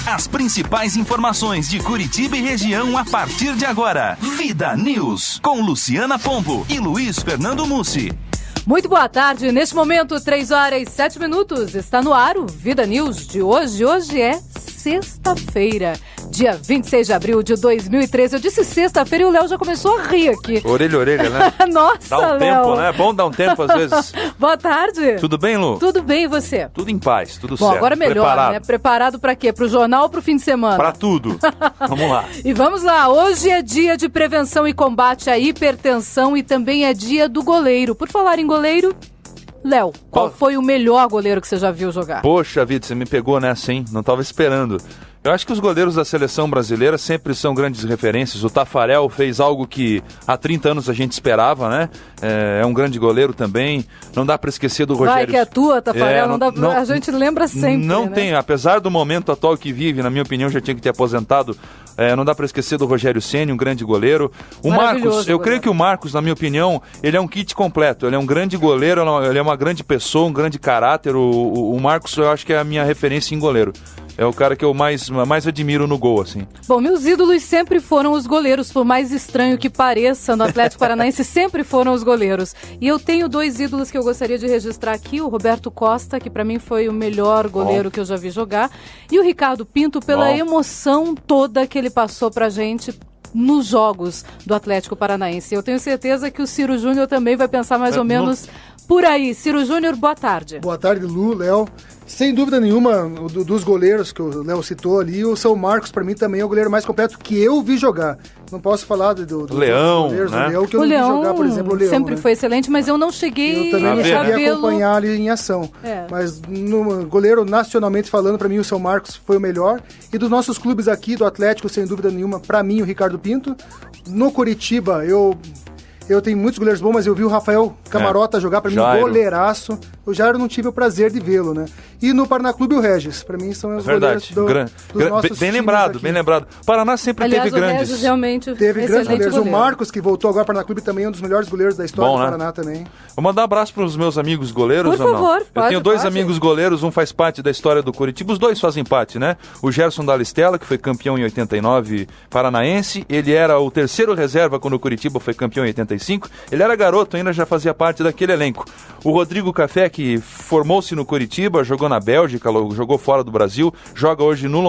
As principais informações de Curitiba e região a partir de agora. Vida News, com Luciana Pombo e Luiz Fernando Mussi. Muito boa tarde. Neste momento, 3h07. Está no ar o Vida News de hoje. Hoje é sexta-feira, dia 26 de abril de 2013. Eu disse sexta-feira e o Léo já começou a rir aqui. Orelha, né? Nossa, Léo. Dá um tempo, né? É bom dar um tempo às vezes. Boa tarde. Tudo bem, Lu? Tudo bem, e você? Tudo em paz, tudo Bom, certo. Agora melhor, Preparado. né? Preparado pra quê? Pro jornal ou pro fim de semana? Pra tudo. Vamos lá. E vamos lá. Hoje é dia de prevenção e combate à hipertensão e também é dia do goleiro. Por falar em goleiro, Léo, qual foi o melhor goleiro que você já viu jogar? Poxa vida, você me pegou nessa, hein? Não tava esperando. Eu acho que os goleiros da seleção brasileira sempre são grandes referências. O Tafarel fez algo que há 30 anos a gente esperava, né? É um grande goleiro também. Não dá para esquecer do Rogério. Vai que é tua, Tafarel. A gente lembra sempre, Não, né? tem, apesar do momento atual que vive, na minha opinião, já tinha que ter aposentado. Não dá para esquecer do Rogério Ceni, um grande goleiro. O Marcos, eu creio que o Marcos, na minha opinião, ele é um kit completo. Ele é um grande goleiro, ele é uma grande pessoa, um grande caráter. O Marcos, eu acho que é a minha referência em goleiro. É o cara que eu mais admiro no gol, assim. Bom, meus ídolos sempre foram os goleiros, por mais estranho que pareça, no Atlético Paranaense sempre foram os goleiros. E eu tenho dois ídolos que eu gostaria de registrar aqui, o Roberto Costa, que pra mim foi o melhor goleiro que eu já vi jogar, e o Ricardo Pinto, pela emoção toda que ele passou pra gente nos jogos do Atlético Paranaense. Eu tenho certeza que o Ciro Júnior também vai pensar mais ou menos por aí. Ciro Júnior, boa tarde. Boa tarde, Lu, Léo. Sem dúvida nenhuma, dos goleiros que o Léo citou ali, o São Marcos, para mim, também é o goleiro mais completo que eu vi jogar. Não posso falar do Leão, goleiros, né? do Leão, que eu não vi jogar, por exemplo, o Leão. Sempre foi excelente, mas eu não cheguei a acompanhar ali em ação. Mas no goleiro, nacionalmente falando, para mim, o São Marcos foi o melhor. E dos nossos clubes aqui, do Atlético, sem dúvida nenhuma, para mim, o Ricardo Pinto. No Curitiba, eu tenho muitos goleiros bons, mas eu vi o Rafael Camarota jogar, pra mim, goleiraço. O Jairo não tive o prazer de vê-lo, né? E no Paraná Clube, o Regis. Pra mim, são os goleiros dos nossos bem lembrado, aqui. Bem lembrado. Paraná sempre teve grandes. O Regis realmente teve grandes goleiros. O Marcos, que voltou agora para o Paraná Clube, também é um dos melhores goleiros da história do Paraná também. Vou mandar um abraço para os meus amigos goleiros, por favor, não? Eu tenho dois amigos goleiros, um faz parte da história do Curitiba, os dois fazem parte, né? O Gerson Dallistella, que foi campeão em 89 paranaense, ele era o terceiro reserva quando o Curitiba foi campeão em 85, ele era garoto, ainda já fazia parte daquele elenco. O Rodrigo Café, que formou-se no Curitiba, jogou na Bélgica, jogou fora do Brasil, joga hoje no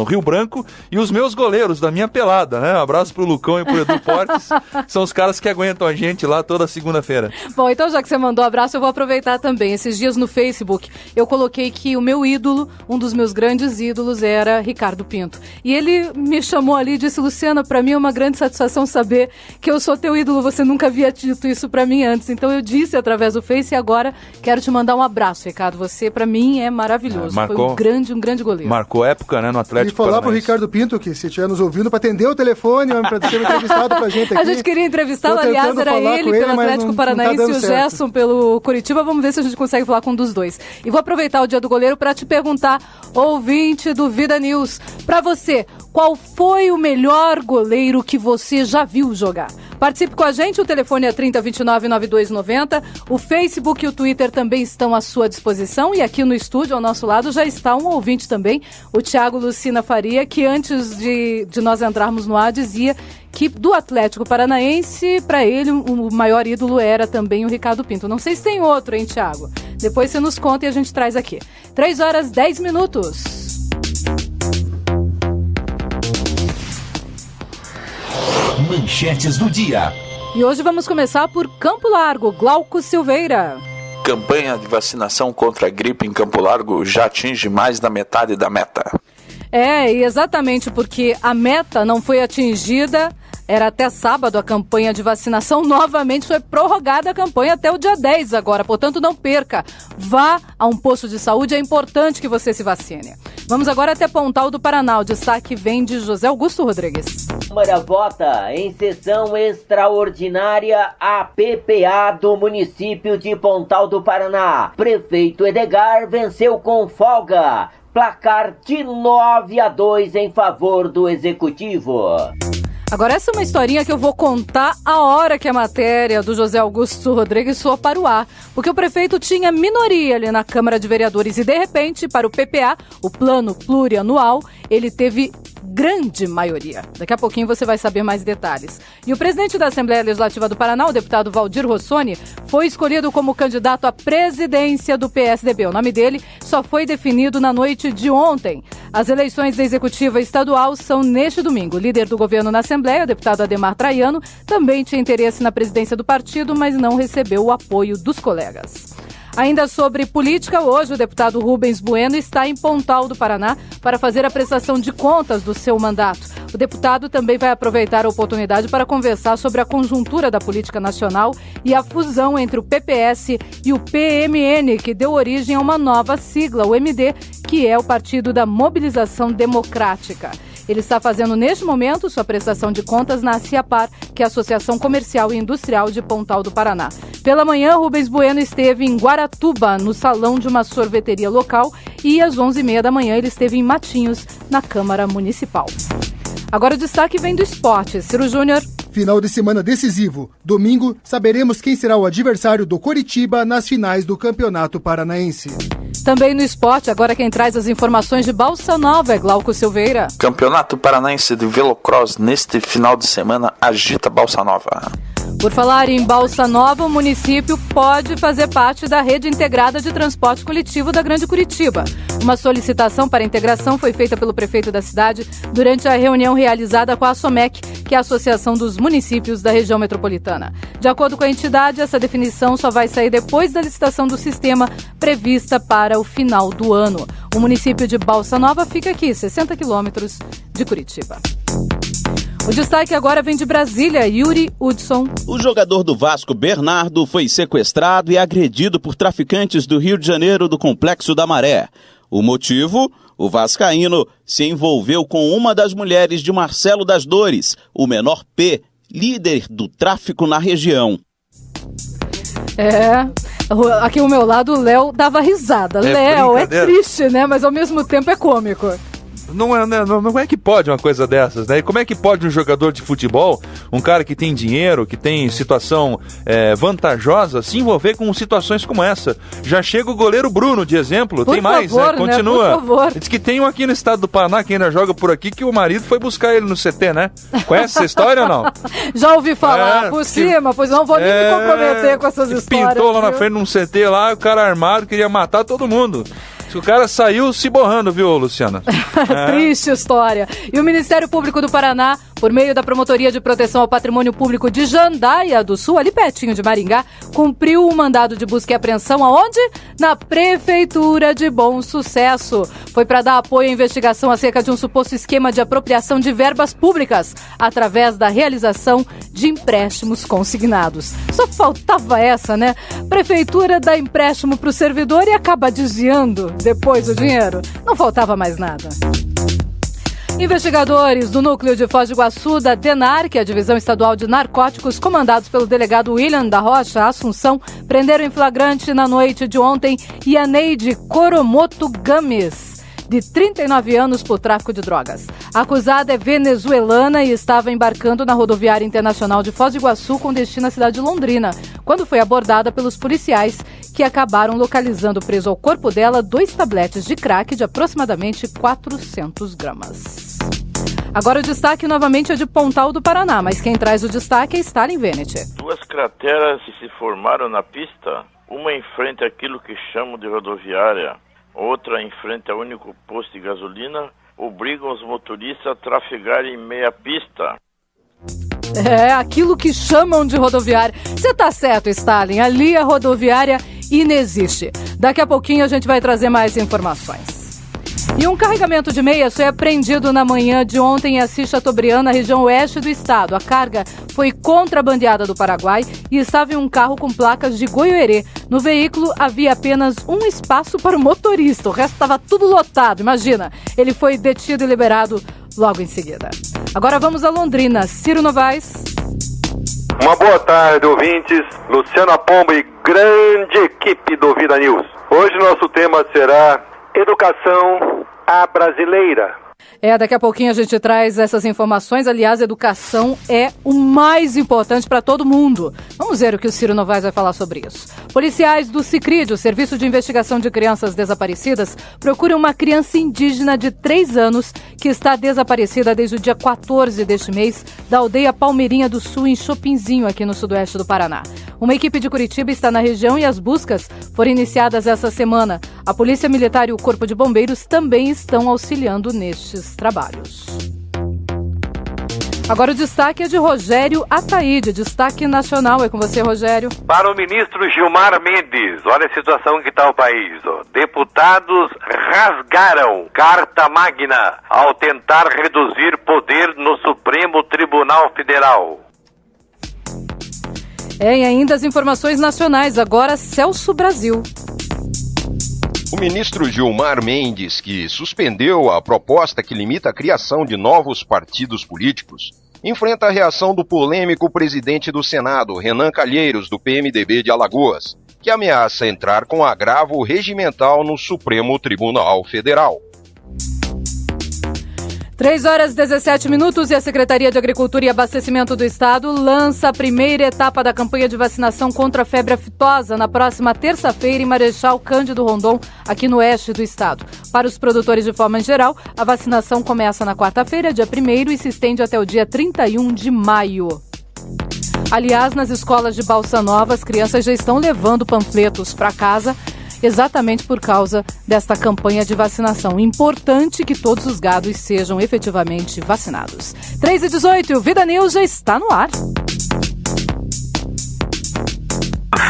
Rio Branco, e os meus goleiros da minha pelada, né? Um abraço pro Lucão e pro Edu Portes, são os caras que aguentam a gente lá toda segunda-feira. Bom, então já que você mandou abraço, eu vou aproveitar também. Esses dias no Facebook, eu coloquei que o meu ídolo, um dos meus grandes ídolos, era Ricardo Pinto. E ele me chamou ali e disse: Luciana, pra mim é uma grande satisfação saber que eu sou teu ídolo, você nunca havia dito isso pra mim antes. Então eu disse através do Face e agora quero te mandar um abraço, Ricardo. Você, pra mim, é maravilhoso. Foi um grande goleiro. Marcou época, né, no Atlético E falar pro Ricardo Pinto, que se estiver nos ouvindo, pra atender o telefone, pra ser entrevistado pra gente aqui. A gente queria entrevistá-lo, aliás, era ele pelo Atlético Paranaense e o Gerson pelo Curitiba. Vamos ver se a gente consegue falar com um dos dois. E vou aproveitar o Dia do Goleiro pra te perguntar, ouvinte do Vida News, pra você, qual foi o melhor goleiro que você já viu jogar? Participe com a gente, o telefone é 3029-9290, o Facebook e o Twitter também estão à sua disposição e aqui no estúdio, ao nosso lado, já está um ouvinte também, o Thiago Lucina Faria, que antes de nós entrarmos no ar dizia que do Atlético Paranaense, para ele, o maior ídolo era também o Ricardo Pinto. Não sei se tem outro, hein, Thiago? Depois você nos conta e a gente traz aqui. 3h10. Manchetes do dia. E hoje vamos começar por Campo Largo. Glauco Silveira. Campanha de vacinação contra a gripe em Campo Largo já atinge mais da metade da meta. E exatamente porque a meta não foi atingida. Era até sábado a campanha de vacinação, novamente foi prorrogada a campanha até o dia 10 agora, portanto não perca, vá a um posto de saúde, é importante que você se vacine. Vamos agora até Pontal do Paraná, o destaque vem de José Augusto Rodrigues. A Câmara vota em sessão extraordinária a PPA do município de Pontal do Paraná. Prefeito Edgar venceu com folga, placar de 9-2 em favor do executivo. Agora essa é uma historinha que eu vou contar a hora que a matéria do José Augusto Rodrigues soa para o ar. Porque o prefeito tinha minoria ali na Câmara de Vereadores e, de repente, para o PPA, o Plano Plurianual, ele teve grande maioria. Daqui a pouquinho você vai saber mais detalhes. E o presidente da Assembleia Legislativa do Paraná, o deputado Valdir Rossoni, foi escolhido como candidato à presidência do PSDB. O nome dele só foi definido na noite de ontem. As eleições da Executiva Estadual são neste domingo. O líder do governo na Assembleia, o deputado Ademar Traiano, também tinha interesse na presidência do partido, mas não recebeu o apoio dos colegas. Ainda sobre política, hoje o deputado Rubens Bueno está em Pontal do Paraná para fazer a prestação de contas do seu mandato. O deputado também vai aproveitar a oportunidade para conversar sobre a conjuntura da política nacional e a fusão entre o PPS e o PMN, que deu origem a uma nova sigla, o MD, que é o Partido da Mobilização Democrática. Ele está fazendo, neste momento, sua prestação de contas na Ciapar, que é a Associação Comercial e Industrial de Pontal do Paraná. Pela manhã, Rubens Bueno esteve em Guaratuba, no salão de uma sorveteria local, e às 11h30 da manhã ele esteve em Matinhos, na Câmara Municipal. Agora o destaque vem do esporte. Ciro Júnior. Final de semana decisivo. Domingo, saberemos quem será o adversário do Coritiba nas finais do Campeonato Paranaense. Também no esporte, agora quem traz as informações de Balsa Nova é Glauco Silveira. Campeonato Paranaense de Velocross neste final de semana agita Balsa Nova. Por falar em Balsa Nova, o município pode fazer parte da rede integrada de transporte coletivo da Grande Curitiba. Uma solicitação para integração foi feita pelo prefeito da cidade durante a reunião realizada com a ASOMEC, que é a Associação dos Municípios da Região Metropolitana. De acordo com a entidade, essa definição só vai sair depois da licitação do sistema prevista para o final do ano. O município de Balsa Nova fica aqui, 60 quilômetros de Curitiba. O destaque agora vem de Brasília, Yuri Hudson. O jogador do Vasco, Bernardo, foi sequestrado e agredido por traficantes do Rio de Janeiro do Complexo da Maré. O motivo? O vascaíno se envolveu com uma das mulheres de Marcelo das Dores, o menor P, líder do tráfico na região. Aqui ao meu lado o Léo dava risada. Léo, é triste, né? Mas ao mesmo tempo é cômico. Não é que pode uma coisa dessas, né? E como é que pode um jogador de futebol, um cara que tem dinheiro, que tem situação vantajosa, se envolver com situações como essa? Já chega o goleiro Bruno de exemplo, tem mais, né? Continua. Por favor. Diz que tem um aqui no estado do Paraná, que ainda joga por aqui, que o marido foi buscar ele no CT, né? Conhece essa história ou não? Já ouvi falar por cima, pois não vou nem me comprometer com essas histórias. Pintou lá na frente num CT lá, o cara armado queria matar todo mundo. O cara saiu se borrando, viu, Luciana? Triste história. E o Ministério Público do Paraná, por meio da Promotoria de Proteção ao Patrimônio Público de Jandaia do Sul, ali pertinho de Maringá, cumpriu o mandado de busca e apreensão aonde? Na Prefeitura de Bom Sucesso. Foi para dar apoio à investigação acerca de um suposto esquema de apropriação de verbas públicas através da realização de empréstimos consignados. Só faltava essa, né? Prefeitura dá empréstimo para o servidor e acaba desviando depois o dinheiro. Não faltava mais nada. Investigadores do núcleo de Foz do Iguaçu da DENAR, que é a Divisão Estadual de Narcóticos, comandados pelo delegado William da Rocha Assunção, prenderam em flagrante na noite de ontem Yaneide Coromoto Games, de 39 anos, por tráfico de drogas. A acusada é venezuelana e estava embarcando na rodoviária internacional de Foz do Iguaçu com destino à cidade de Londrina, quando foi abordada pelos policiais, que acabaram localizando preso ao corpo dela 2 tabletes de crack de aproximadamente 400 gramas. Agora o destaque novamente é de Pontal do Paraná, mas quem traz o destaque é Stalin Venet. 2 crateras se formaram na pista, uma em frente àquilo que chamam de rodoviária, outra em frente ao único posto de gasolina, obrigam os motoristas a trafegarem em meia pista. Aquilo que chamam de rodoviária. Você tá certo, Stalin, ali a rodoviária inexiste. Daqui a pouquinho a gente vai trazer mais informações. E um carregamento de meias foi apreendido na manhã de ontem em Assis Chateaubriand, na região oeste do estado. A carga foi contrabandeada do Paraguai e estava em um carro com placas de Goiôerê. No veículo havia apenas um espaço para o motorista, o resto estava tudo lotado, imagina. Ele foi detido e liberado logo em seguida. Agora vamos a Londrina. Ciro Novaes. Uma boa tarde, ouvintes. Luciana Pombo e grande equipe do Vida News. Hoje nosso tema será Educação à Brasileira. Daqui a pouquinho a gente traz essas informações. Aliás, educação é o mais importante para todo mundo. Vamos ver o que o Ciro Novaes vai falar sobre isso. Policiais do Sicridi, o Serviço de Investigação de Crianças Desaparecidas, procuram uma criança indígena de 3 anos que está desaparecida desde o dia 14 deste mês da aldeia Palmeirinha do Sul, em Chopinzinho, aqui no sudoeste do Paraná. Uma equipe de Curitiba está na região e as buscas foram iniciadas essa semana. A Polícia Militar e o Corpo de Bombeiros também estão auxiliando nestes trabalhos. Agora o destaque é de Rogério Ataíde, destaque nacional. É com você, Rogério. Para o ministro Gilmar Mendes, olha a situação que está o país. Deputados rasgaram carta magna ao tentar reduzir poder no Supremo Tribunal Federal. E ainda as informações nacionais, agora Celso Brasil. O ministro Gilmar Mendes, que suspendeu a proposta que limita a criação de novos partidos políticos, enfrenta a reação do polêmico presidente do Senado, Renan Calheiros, do PMDB de Alagoas, que ameaça entrar com agravo regimental no Supremo Tribunal Federal. 3h17 e a Secretaria de Agricultura e Abastecimento do Estado lança a primeira etapa da campanha de vacinação contra a febre aftosa na próxima terça-feira em Marechal Cândido Rondon, aqui no oeste do estado. Para os produtores de forma geral, a vacinação começa na quarta-feira, dia 1º, e se estende até o dia 31 de maio. Aliás, nas escolas de Balsa Nova, as crianças já estão levando panfletos para casa, exatamente por causa desta campanha de vacinação. Importante que todos os gados sejam efetivamente vacinados. 3h18, o Vida News já está no ar.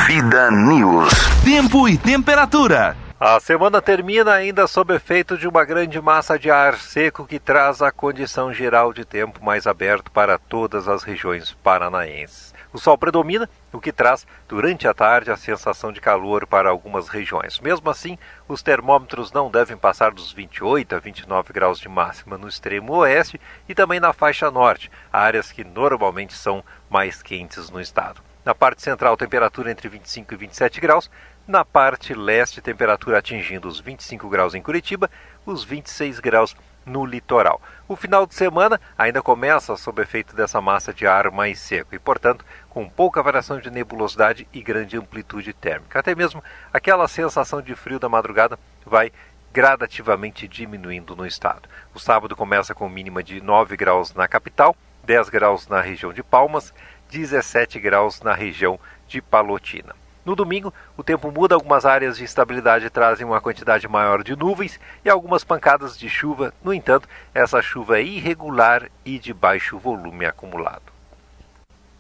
Vida News. Tempo e temperatura. A semana termina ainda sob efeito de uma grande massa de ar seco que traz a condição geral de tempo mais aberto para todas as regiões paranaenses. O sol predomina, o que traz, durante a tarde, a sensação de calor para algumas regiões. Mesmo assim, os termômetros não devem passar dos 28 a 29 graus de máxima no extremo oeste e também na faixa norte, áreas que normalmente são mais quentes no estado. Na parte central, temperatura entre 25 e 27 graus. Na parte leste, temperatura atingindo os 25 graus em Curitiba, os 26 graus no litoral. O final de semana ainda começa sob efeito dessa massa de ar mais seco e, portanto, com pouca variação de nebulosidade e grande amplitude térmica. Até mesmo aquela sensação de frio da madrugada vai gradativamente diminuindo no estado. O sábado começa com mínima de 9 graus na capital, 10 graus na região de Palmas, 17 graus na região de Palotina. No domingo, o tempo muda, algumas áreas de estabilidade trazem uma quantidade maior de nuvens e algumas pancadas de chuva. No entanto, essa chuva é irregular e de baixo volume acumulado.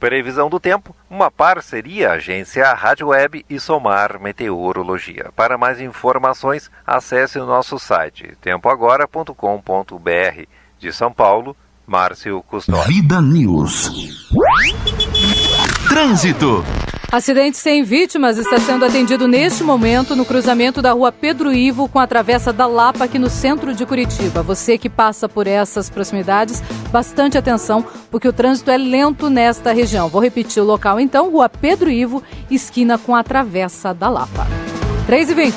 Previsão do tempo, uma parceria Agência Rádio Web e Somar Meteorologia. Para mais informações, acesse o nosso site tempoagora.com.br. De São Paulo, Márcio Custódio. Vida News. Trânsito. Acidente sem vítimas está sendo atendido neste momento no cruzamento da rua Pedro Ivo com a Travessa da Lapa, aqui no centro de Curitiba. Você que passa por essas proximidades, bastante atenção, porque o trânsito é lento nesta região. Vou repetir o local então, rua Pedro Ivo, esquina com a Travessa da Lapa. 3h20.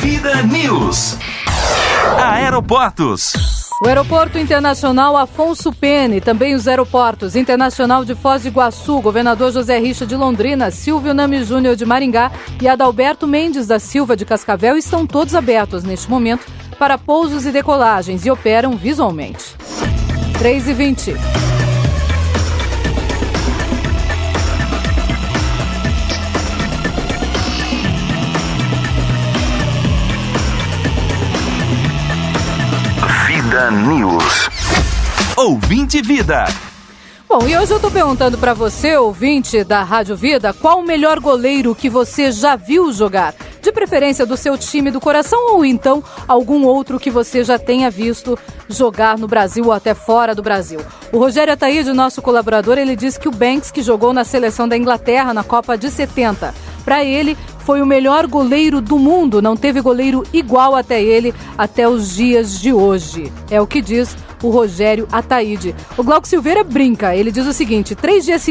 Vida News. Aeroportos. O Aeroporto Internacional Afonso Pene, também os aeroportos Internacional de Foz do Iguaçu, Governador José Richa de Londrina, Silvio Nami Júnior de Maringá e Adalberto Mendes da Silva de Cascavel estão todos abertos neste momento para pousos e decolagens e operam visualmente. 3h20. Vida News. Ouvinte Vida. Bom, e hoje eu estou perguntando para você, ouvinte da Rádio Vida, qual o melhor goleiro que você já viu jogar? De preferência do seu time do coração ou então algum outro que você já tenha visto jogar no Brasil ou até fora do Brasil. O Rogério Ataíde, nosso colaborador, ele disse que o Banks, que jogou na seleção da Inglaterra na Copa de 70. Para ele, foi o melhor goleiro do mundo. Não teve goleiro igual até ele até os dias de hoje. É o que diz o Rogério Ataíde. O Glauco Silveira brinca. Ele diz o seguinte: 3 dias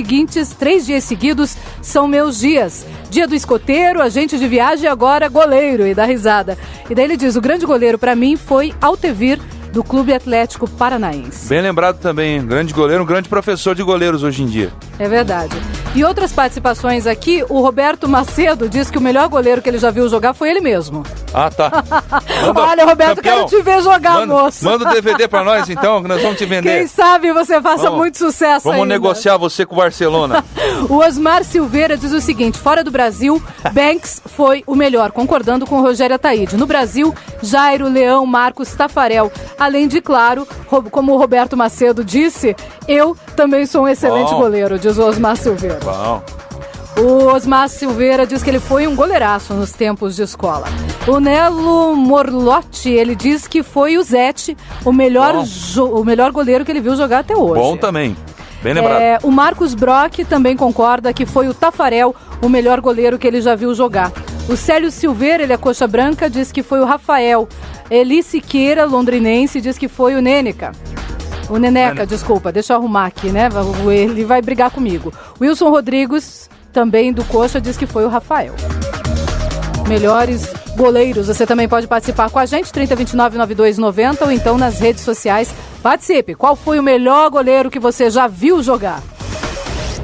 seguidos são meus dias. Dia do escoteiro, agente de viagem e agora goleiro. E dá risada. E daí ele diz: o grande goleiro para mim foi Altevir, do Clube Atlético Paranaense. Bem lembrado também, um grande goleiro, um grande professor de goleiros hoje em dia. É verdade. E outras participações aqui, o Roberto Macedo diz que o melhor goleiro que ele já viu jogar foi ele mesmo. Ah, tá. Olha, Roberto, campeão, quero te ver jogar, moço. Manda o DVD pra nós, então, que nós vamos te vender. Quem sabe você faça muito sucesso Vamos ainda. negociar você com o Barcelona. O Osmar Silveira diz o seguinte: fora do Brasil, Banks foi o melhor, concordando com o Rogério Ataíde. No Brasil, Jairo, Leão, Marcos, Tafarel. Além de, claro, como o Roberto Macedo disse, eu também sou um excelente goleiro, diz o Osmar Silveira. Bom. O Osmar Silveira diz que ele foi um goleiraço nos tempos de escola. O Nelo Morlotti, ele diz que foi o Zete, o melhor goleiro que ele viu jogar até hoje. Bom também, bem lembrado. O Marcos Brock também concorda que foi o Tafarel, o melhor goleiro que ele já viu jogar. O Célio Silveira, ele é coxa branca, diz que foi o Rafael. Eli Siqueira, londrinense, diz que foi o Neneca. O Neneca, desculpa, deixa eu arrumar aqui, né? Ele vai brigar comigo. Wilson Rodrigues, também do coxa, diz que foi o Rafael. Melhores goleiros, você também pode participar com a gente, 3029-9290, ou então nas redes sociais. Participe. Qual foi o melhor goleiro que você já viu jogar?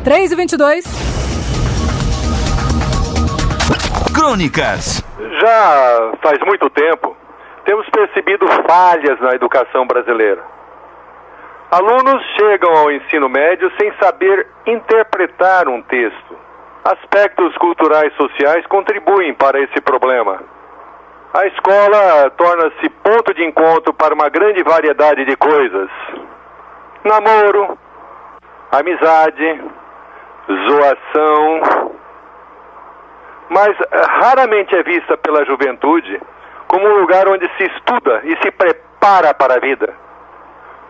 3h22. Crônicas. Já faz muito tempo, temos percebido falhas na educação brasileira. Alunos chegam ao ensino médio sem saber interpretar um texto. Aspectos culturais e sociais contribuem para esse problema. A escola torna-se ponto de encontro para uma grande variedade de coisas. Namoro, amizade, zoação. Mas raramente é vista pela juventude como um lugar onde se estuda e se prepara para a vida.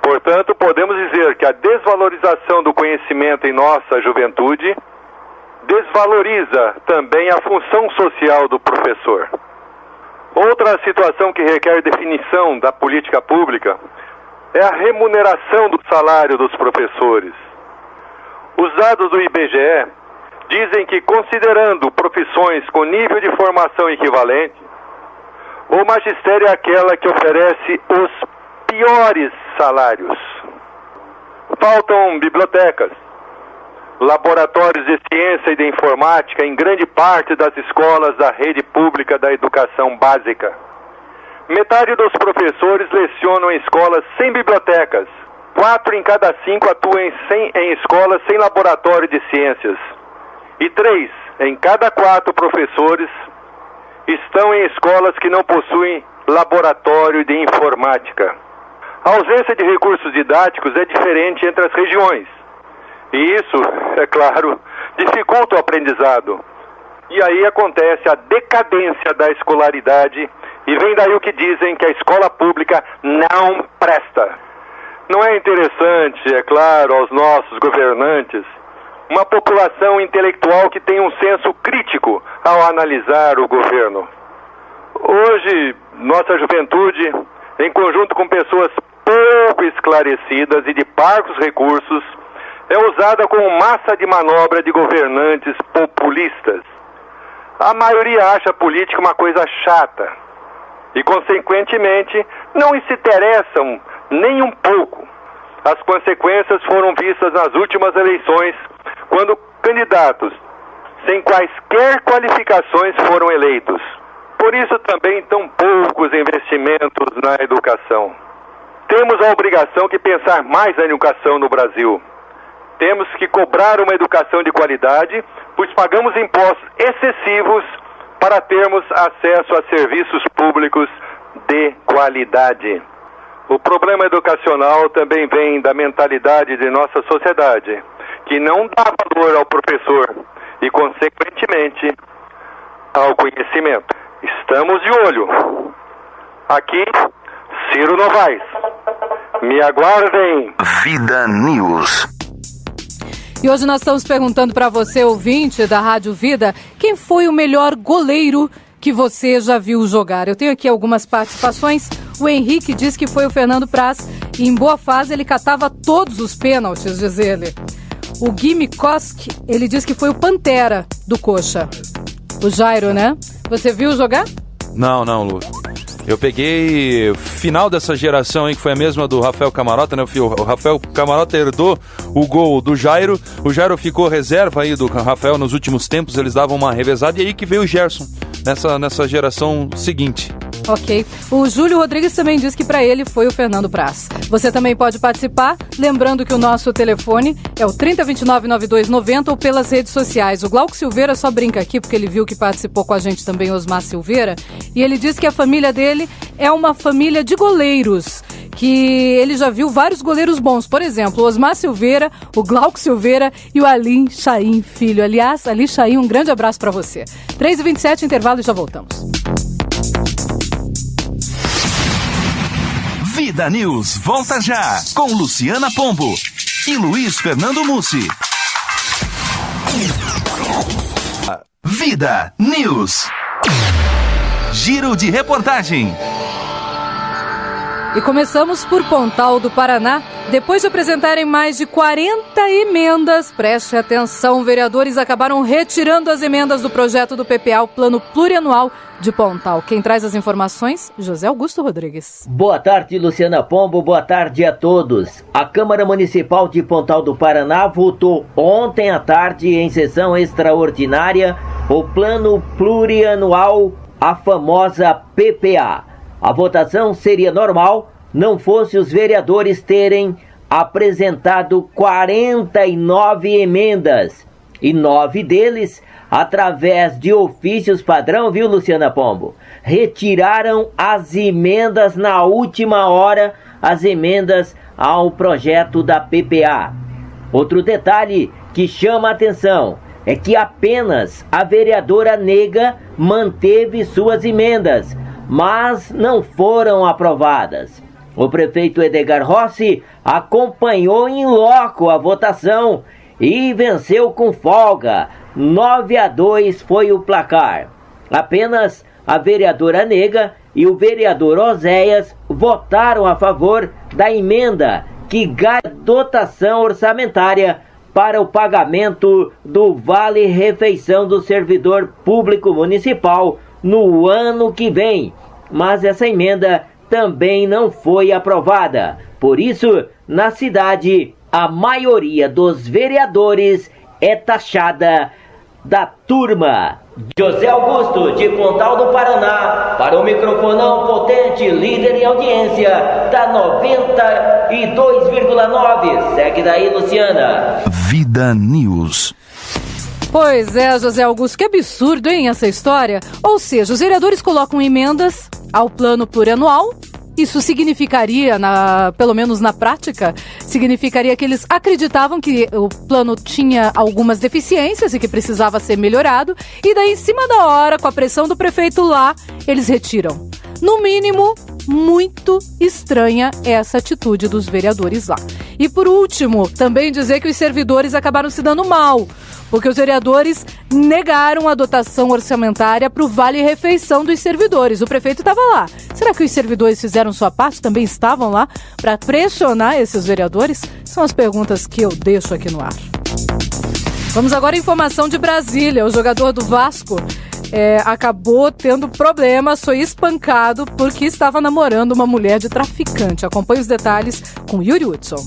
Portanto, podemos dizer que a desvalorização do conhecimento em nossa juventude desvaloriza também a função social do professor. Outra situação que requer definição da política pública é a remuneração do salário dos professores. Os dados do IBGE dizem que, considerando profissões com nível de formação equivalente, o magistério é aquela que oferece os piores salários. Faltam bibliotecas, laboratórios de ciência e de informática em grande parte das escolas da rede pública da educação básica. Metade dos professores lecionam em escolas sem bibliotecas. 4 em cada 5 atuam em escolas sem laboratório de ciências. E 3 em cada 4 professores estão em escolas que não possuem laboratório de informática. A ausência de recursos didáticos é diferente entre as regiões. E isso, é claro, dificulta o aprendizado. E aí acontece a decadência da escolaridade e vem daí o que dizem que a escola pública não presta. Não é interessante, é claro, aos nossos governantes, uma população intelectual que tem um senso crítico ao analisar o governo. Hoje, nossa juventude, em conjunto com pessoas pouco esclarecidas e de parcos recursos, é usada como massa de manobra de governantes populistas. A maioria acha a política uma coisa chata e, consequentemente, não se interessam nem um pouco. As consequências foram vistas nas últimas eleições, quando candidatos sem quaisquer qualificações foram eleitos. Por isso também tão poucos investimentos na educação. Temos a obrigação de pensar mais na educação no Brasil. Temos que cobrar uma educação de qualidade, pois pagamos impostos excessivos para termos acesso a serviços públicos de qualidade. O problema educacional também vem da mentalidade de nossa sociedade, que não dá valor ao professor e, consequentemente, ao conhecimento. Estamos de olho. Aqui, Ciro Novaes. Me aguardem. Vida News. E hoje nós estamos perguntando para você, ouvinte da Rádio Vida, quem foi o melhor goleiro que você já viu jogar. Eu tenho aqui algumas participações. O Henrique diz que foi o Fernando Praz e em boa fase ele catava todos os pênaltis, diz ele. O Gui Mikoski, ele diz que foi o Pantera do Coxa. O Jairo, né? Você viu jogar? Não, Lu. Eu peguei final dessa geração aí, que foi a mesma do Rafael Camarota, né? O Rafael Camarota herdou o gol do Jairo. O Jairo ficou reserva aí do Rafael nos últimos tempos, eles davam uma revezada, e aí que veio o Gerson nessa geração seguinte. Ok. O Júlio Rodrigues também diz que para ele foi o Fernando Praz. Você também pode participar, lembrando que o nosso telefone é o 3029-9290 ou pelas redes sociais. O Glauco Silveira só brinca aqui porque ele viu que participou com a gente também, Osmar Silveira, e ele diz que a família dele é uma família de goleiros, que ele já viu vários goleiros bons. Por exemplo, o Osmar Silveira, o Glauco Silveira e o Alim Chaim Filho. Aliás, Alim Chaim, um grande abraço para você. 3h27, intervalo e já voltamos. Vida News volta já com Luciana Pombo e Luiz Fernando Mussi. Vida News. Giro de reportagem. E começamos por Pontal do Paraná. Depois de apresentarem mais de 40 emendas, preste atenção, vereadores acabaram retirando as emendas do projeto do PPA, o Plano Plurianual de Pontal. Quem traz as informações? José Augusto Rodrigues. Boa tarde, Luciana Pombo. Boa tarde a todos. A Câmara Municipal de Pontal do Paraná votou ontem à tarde, em sessão extraordinária, o Plano Plurianual, a famosa PPA. A votação seria normal, não fosse os vereadores terem apresentado 49 emendas, e 9 deles, através de ofícios padrão, viu, Luciana Pombo? Retiraram as emendas na última hora, as emendas ao projeto da PPA. Outro detalhe que chama a atenção é que apenas a vereadora Nega manteve suas emendas, mas não foram aprovadas. O prefeito Edgar Rossi acompanhou em loco a votação e venceu com folga. 9-2 foi o placar. Apenas a vereadora Nega e o vereador Oséias votaram a favor da emenda que garante dotação orçamentária para o pagamento do vale-refeição do servidor público municipal no ano que vem. Mas essa emenda também não foi aprovada. Por isso, na cidade, a maioria dos vereadores é taxada da turma. José Augusto, de Pontal do Paraná, para o microfonão potente, líder em audiência, da 92,9. Segue daí, Luciana. Vida News. Pois é, José Augusto, que absurdo, hein, essa história? Ou seja, os vereadores colocam emendas ao plano plurianual. Isso significaria, pelo menos na prática, significaria que eles acreditavam que o plano tinha algumas deficiências e que precisava ser melhorado. E daí, em cima da hora, com a pressão do prefeito lá, eles retiram. No mínimo, muito estranha essa atitude dos vereadores lá. E por último, também dizer que os servidores acabaram se dando mal, porque os vereadores negaram a dotação orçamentária para o vale-refeição dos servidores. O prefeito estava lá. Será que os servidores fizeram sua parte? Também estavam lá para pressionar esses vereadores? São as perguntas que eu deixo aqui no ar. Vamos agora à informação de Brasília. O jogador do Vasco acabou tendo problemas, foi espancado porque estava namorando uma mulher de traficante. Acompanhe os detalhes com Yuri Hudson.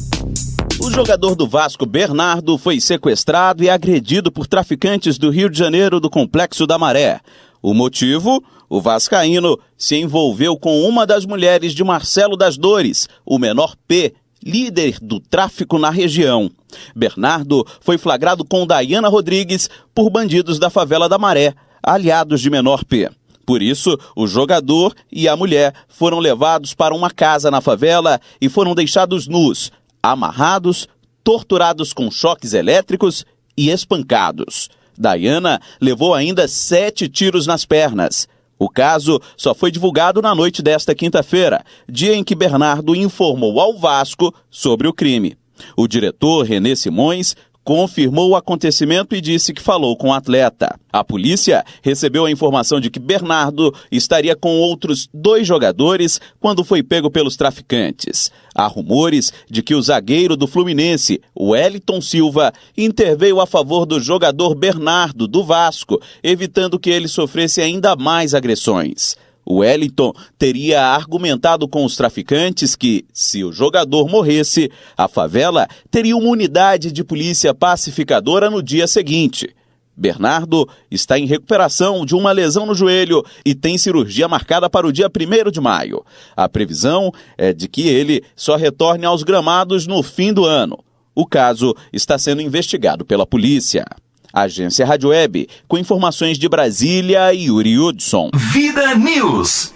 O jogador do Vasco, Bernardo, foi sequestrado e agredido por traficantes do Rio de Janeiro do Complexo da Maré. O motivo? O vascaíno se envolveu com uma das mulheres de Marcelo das Dores, o menor P, líder do tráfico na região. Bernardo foi flagrado com Dayana Rodrigues por bandidos da favela da Maré, aliados de menor P. Por isso, o jogador e a mulher foram levados para uma casa na favela e foram deixados nus, amarrados, torturados com choques elétricos e espancados. Dayana levou ainda 7 tiros nas pernas. O caso só foi divulgado na noite desta quinta-feira, dia em que Bernardo informou ao Vasco sobre o crime. O diretor, Renê Simões, confirmou o acontecimento e disse que falou com o atleta. A polícia recebeu a informação de que Bernardo estaria com outros 2 jogadores quando foi pego pelos traficantes. Há rumores de que o zagueiro do Fluminense, Wellington Silva, interveio a favor do jogador Bernardo, do Vasco, evitando que ele sofresse ainda mais agressões. O Wellington teria argumentado com os traficantes que, se o jogador morresse, a favela teria uma unidade de polícia pacificadora no dia seguinte. Bernardo está em recuperação de uma lesão no joelho e tem cirurgia marcada para o dia 1º de maio. A previsão é de que ele só retorne aos gramados no fim do ano. O caso está sendo investigado pela polícia. Agência Rádio Web, com informações de Brasília, Yuri Hudson. Vida News.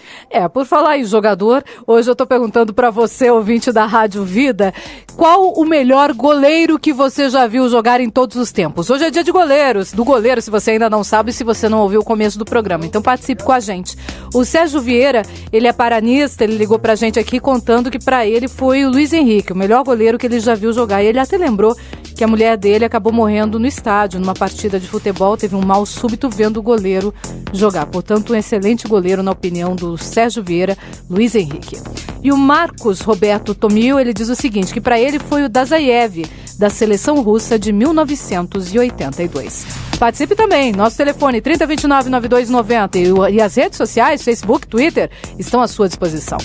Por falar em jogador, hoje eu estou perguntando para você, ouvinte da Rádio Vida, qual o melhor goleiro que você já viu jogar em todos os tempos? Hoje é dia de goleiros, do goleiro, se você ainda não sabe, se você não ouviu o começo do programa. Então participe com a gente. O Sérgio Vieira, ele é paranista, ele ligou pra gente aqui contando que para ele foi o Luiz Henrique, o melhor goleiro que ele já viu jogar. E ele até lembrou que a mulher dele acabou morrendo no estádio, numa partida de futebol, teve um mal súbito vendo o goleiro jogar. Portanto, um excelente goleiro, na opinião do Sérgio Vieira, Luiz Henrique. E o Marcos Roberto Tomil, ele diz o seguinte, que para ele foi o Dazaev, da seleção russa de 1982. Participe também, nosso telefone 3029-9290 e as redes sociais, Facebook, Twitter, estão à sua disposição.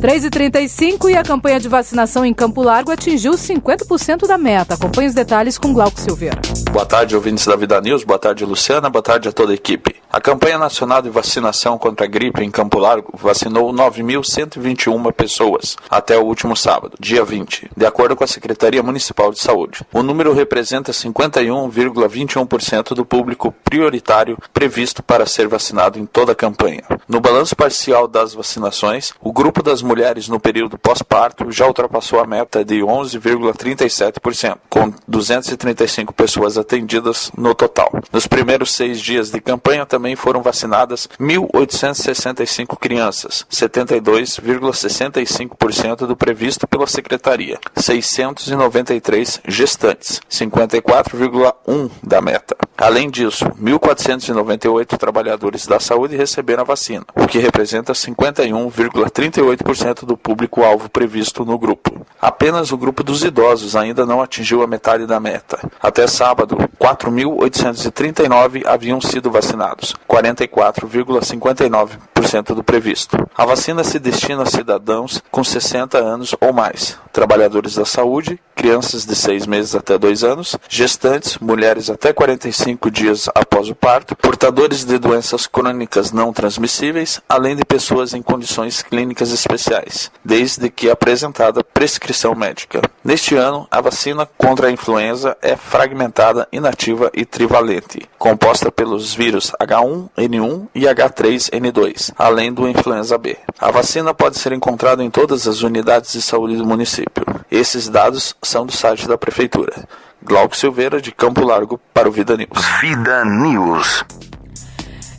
3h35 e a campanha de vacinação em Campo Largo atingiu 50% da meta. Acompanhe os detalhes com Glauco Silveira. Boa tarde, ouvintes da Vida News. Boa tarde, Luciana. Boa tarde a toda a equipe. A campanha nacional de vacinação contra a gripe em Campo Largo vacinou 9.121 pessoas até o último sábado, dia 20, de acordo com a Secretaria Municipal de Saúde. O número representa 51,21% do público prioritário previsto para ser vacinado em toda a campanha. No balanço parcial das vacinações, o grupo das mulheres no período pós-parto já ultrapassou a meta de 11,37%, com 235 pessoas atendidas no total. Nos primeiros 6 dias de campanha também foram vacinadas 1.865 crianças, 72,65% do previsto pela Secretaria, 693 gestantes, 54,1% da meta. Além disso, 1.498 trabalhadores da saúde receberam a vacina, o que representa 51,38% do público-alvo previsto no grupo. Apenas o grupo dos idosos ainda não atingiu a metade da meta. Até sábado, 4.839 haviam sido vacinados, 44,59% do previsto. A vacina se destina a cidadãos com 60 anos ou mais, trabalhadores da saúde, crianças de 6 meses até 2 anos, gestantes, mulheres até 45 dias após o parto, portadores de doenças crônicas não transmissíveis, além de pessoas em condições clínicas especiais, desde que apresentada prescrição médica. Neste ano, a vacina contra a influenza é fragmentada, inativa e trivalente, composta pelos vírus H1N1 e H3N2, além do influenza B. A vacina pode ser encontrada em todas as unidades de saúde do município. Esses dados são do site da Prefeitura. Glauco Silveira, de Campo Largo, para o Vida News. Vida News.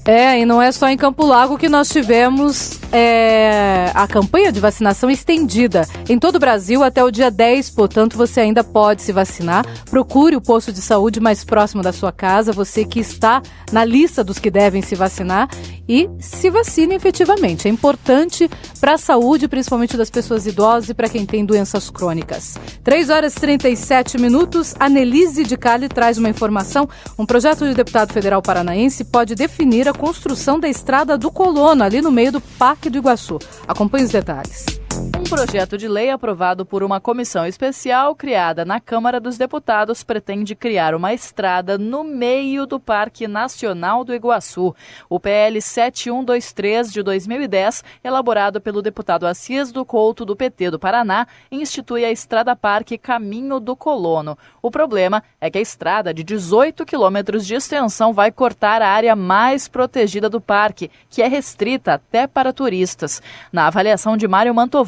E não é só em Campo Largo que nós tivemos a campanha de vacinação estendida em todo o Brasil até o dia 10, portanto você ainda pode se vacinar. Procure o posto de saúde mais próximo da sua casa, você que está na lista dos que devem se vacinar, e se vacine efetivamente. É importante para a saúde, principalmente das pessoas idosas e para quem tem doenças crônicas. 3h37, a Nelise de Cali traz uma informação. Um projeto de deputado federal paranaense pode definir a construção da Estrada do Colono, ali no meio do Parque do Iguaçu. Acompanhe os detalhes. Um projeto de lei aprovado por uma comissão especial criada na Câmara dos Deputados pretende criar uma estrada no meio do Parque Nacional do Iguaçu. O PL 7123 de 2010, elaborado pelo deputado Assis do Couto do PT do Paraná, institui a Estrada Parque Caminho do Colono. O problema é que a estrada de 18 quilômetros de extensão vai cortar a área mais protegida do parque, que é restrita até para turistas. Na avaliação de Mário Mantovani,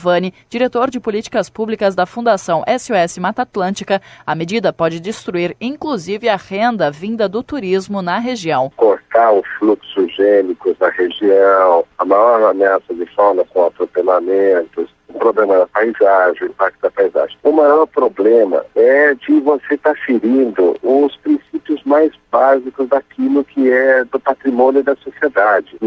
diretor de políticas públicas da Fundação SOS Mata Atlântica, a medida pode destruir inclusive a renda vinda do turismo na região. Cortar o fluxo gênico da região, a maior ameaça de fauna com atropelamentos, o problema da paisagem, o impacto da paisagem. O maior problema é de você estar ferindo os princípios mais básicos daquilo que é do patrimônio da sociedade.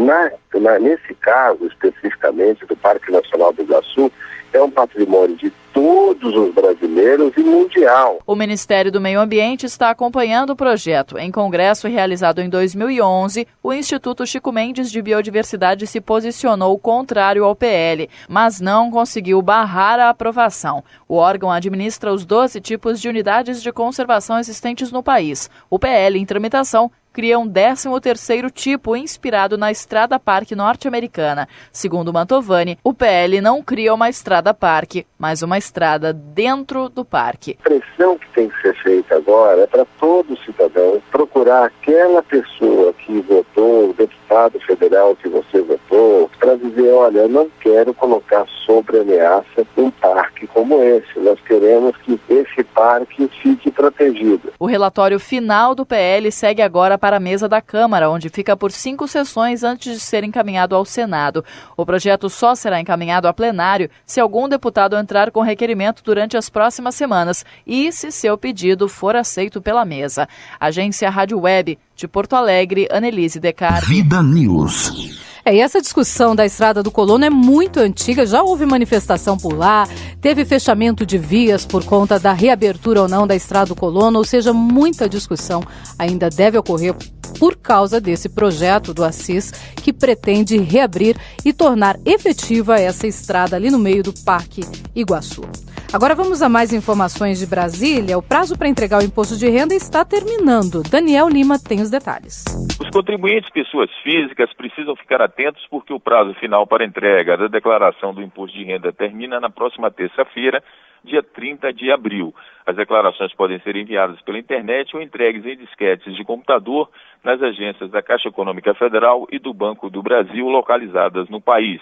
Nesse caso, especificamente, do Parque Nacional do Iguaçu, é um patrimônio de todos os brasileiros e mundial. O Ministério do Meio Ambiente está acompanhando o projeto. Em congresso realizado em 2011, o Instituto Chico Mendes de Biodiversidade se posicionou contrário ao PL, mas não conseguiu barrar a aprovação. O órgão administra os 12 tipos de unidades de conservação existentes no país. O PL em tramitação cria um 13º tipo inspirado na Estrada Parque norte-americana. Segundo Mantovani, o PL não cria uma Estrada Parque, mas uma estrada dentro do parque. A pressão que tem que ser feita agora é para todo cidadão procurar aquela pessoa que votou, o deputado federal que você votou, para dizer, olha, eu não quero colocar sob ameaça um parque como esse. Nós queremos que esse parque fique protegido. O relatório final do PL segue agora para a mesa da Câmara, onde fica por 5 sessões antes de ser encaminhado ao Senado. O projeto só será encaminhado a plenário se algum deputado entrar com requerimento durante as próximas semanas e se seu pedido for aceito pela mesa. Agência Rádio Web de Porto Alegre, Annelise Decar. Vida News. E essa discussão da Estrada do Colono é muito antiga, já houve manifestação por lá, teve fechamento de vias por conta da reabertura ou não da Estrada do Colono, ou seja, muita discussão ainda deve ocorrer por causa desse projeto do Assis, que pretende reabrir e tornar efetiva essa estrada ali no meio do Parque Iguaçu. Agora vamos a mais informações de Brasília. O prazo para entregar o imposto de renda está terminando. Daniel Lima tem os detalhes. Os contribuintes, pessoas físicas, precisam ficar atentos porque o prazo final para entrega da declaração do imposto de renda termina na próxima terça-feira, dia 30 de abril. As declarações podem ser enviadas pela internet ou entregues em disquetes de computador nas agências da Caixa Econômica Federal e do Banco do Brasil localizadas no país.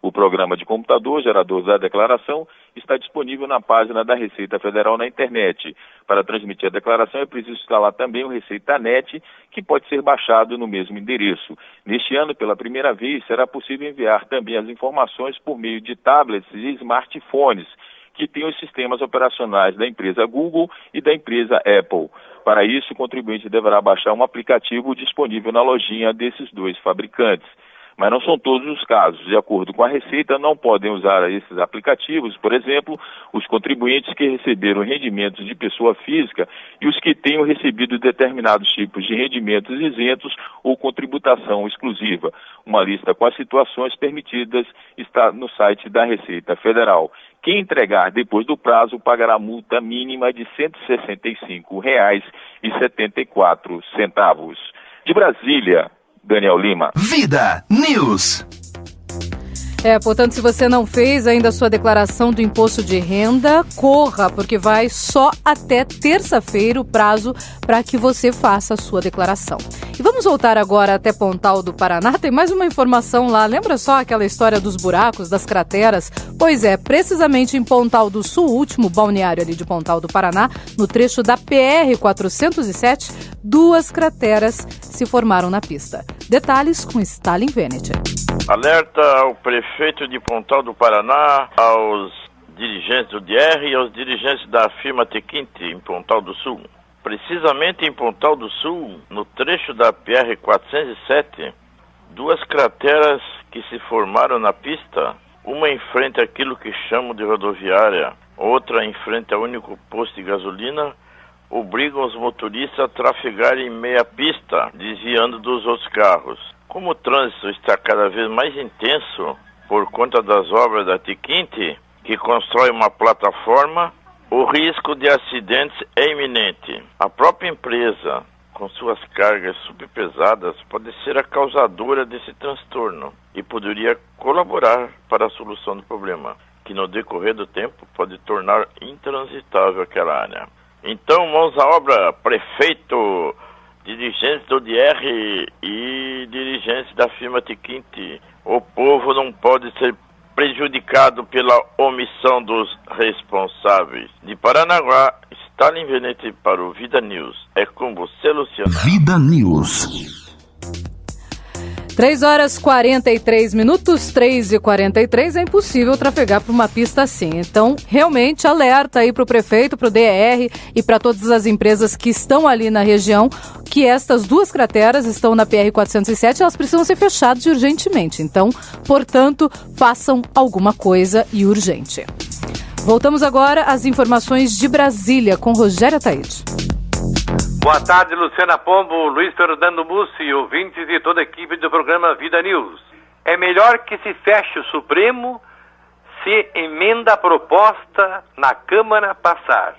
O programa de computador gerador da declaração está disponível na página da Receita Federal na internet. Para transmitir a declaração é preciso instalar também o ReceitaNet, que pode ser baixado no mesmo endereço. Neste ano, pela primeira vez, será possível enviar também as informações por meio de tablets e smartphones, que têm os sistemas operacionais da empresa Google e da empresa Apple. Para isso, o contribuinte deverá baixar um aplicativo disponível na lojinha desses dois fabricantes. Mas não são todos os casos. De acordo com a Receita, não podem usar esses aplicativos, por exemplo, os contribuintes que receberam rendimentos de pessoa física e os que tenham recebido determinados tipos de rendimentos isentos ou com tributação exclusiva. Uma lista com as situações permitidas está no site da Receita Federal. Quem entregar depois do prazo pagará multa mínima de R$ 165,74. De Brasília, Daniel Lima. Vida News. Portanto, se você não fez ainda a sua declaração do imposto de renda, corra, porque vai só até terça-feira o prazo para que você faça a sua declaração. E vamos voltar agora até Pontal do Paraná. Tem mais uma informação lá. Lembra só aquela história dos buracos, das crateras? Pois é, precisamente em Pontal do Sul, último balneário ali de Pontal do Paraná, no trecho da PR-407, 2 crateras se formaram na pista. Detalhes com Stalin Venet. Alerta ao prefeito de Pontal do Paraná, aos dirigentes do DR e aos dirigentes da firma Tequinte em Pontal do Sul. Precisamente em Pontal do Sul, no trecho da PR-407, 2 crateras que se formaram na pista, uma em frente àquilo que chamam de rodoviária, outra em frente ao único posto de gasolina, obrigam os motoristas a trafegar em meia pista, desviando dos outros carros. Como o trânsito está cada vez mais intenso por conta das obras da Tequinte, que constrói uma plataforma, o risco de acidentes é iminente. A própria empresa, com suas cargas subpesadas, pode ser a causadora desse transtorno e poderia colaborar para a solução do problema, que no decorrer do tempo pode tornar intransitável aquela área. Então, mãos à obra, prefeito, dirigentes do DR e dirigentes da firma Tequinte. O povo não pode ser prejudicado pela omissão dos responsáveis. De Paranaguá, Stalin Venetti para o Vida News. É com você, Luciana. Vida News. 3h43, 3h43, é impossível trafegar por uma pista assim. Então, realmente, alerta aí para o prefeito, para o DER e para todas as empresas que estão ali na região, que estas duas crateras estão na PR-407, elas precisam ser fechadas urgentemente. Então, portanto, façam alguma coisa e urgente. Voltamos agora às informações de Brasília com Rogério Ataíde. Boa tarde, Luciana Pombo, Luiz Fernando Mussi, ouvintes e toda a equipe do programa Vida News. É melhor que se feche o Supremo se emenda a proposta na Câmara passar.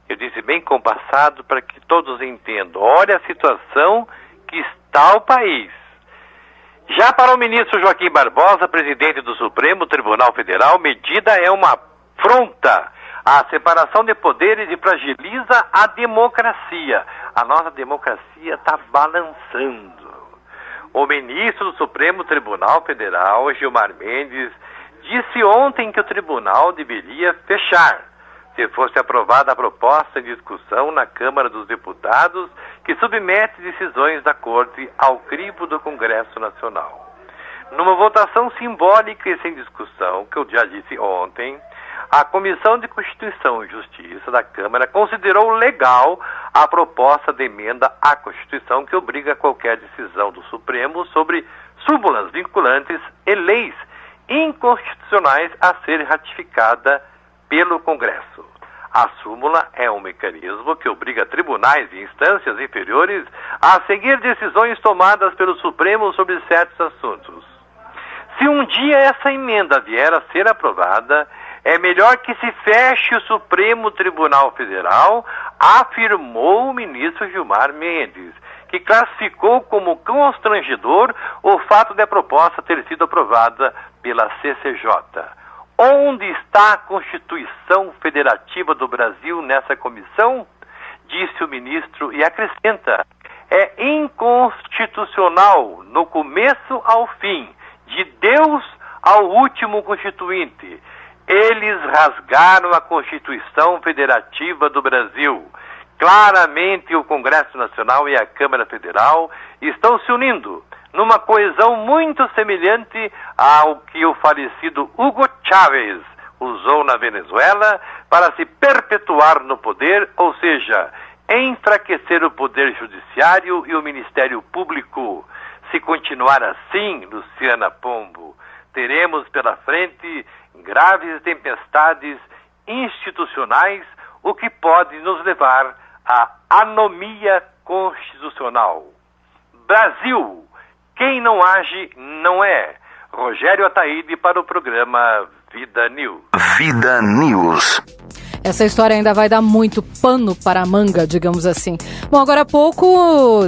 Eu disse bem compassado para que todos entendam. Olha a situação que está o país. Já para o ministro Joaquim Barbosa, presidente do Supremo Tribunal Federal, medida é uma afronta à separação de poderes e fragiliza a democracia. A nossa democracia está balançando. O ministro do Supremo Tribunal Federal, Gilmar Mendes, disse ontem que o tribunal deveria fechar, se fosse aprovada a proposta em discussão na Câmara dos Deputados, que submete decisões da Corte ao crivo do Congresso Nacional. Numa votação simbólica e sem discussão, que eu já disse ontem, a Comissão de Constituição e Justiça da Câmara considerou legal a proposta de emenda à Constituição que obriga qualquer decisão do Supremo sobre súmulas vinculantes e leis inconstitucionais a ser ratificada pelo Congresso. A súmula é um mecanismo que obriga tribunais e instâncias inferiores a seguir decisões tomadas pelo Supremo sobre certos assuntos. Se um dia essa emenda vier a ser aprovada, é melhor que se feche o Supremo Tribunal Federal, afirmou o ministro Gilmar Mendes, que classificou como constrangedor o fato de a proposta ter sido aprovada pela CCJ. Onde está a Constituição Federativa do Brasil nessa comissão? Disse o ministro e acrescenta, é inconstitucional no começo ao fim, de Deus ao último constituinte. Eles rasgaram a Constituição Federativa do Brasil. Claramente o Congresso Nacional e a Câmara Federal estão se unindo numa coesão muito semelhante ao que o falecido Hugo Chávez usou na Venezuela para se perpetuar no poder, ou seja, enfraquecer o poder judiciário e o Ministério Público. Se continuar assim, Luciana Pombo, teremos pela frente graves tempestades institucionais, o que pode nos levar à anomia constitucional. Brasil, quem não age não é. Rogério Ataíde para o programa Vida News. Vida News. Essa história ainda vai dar muito pano para a manga, digamos assim. Bom, agora há pouco,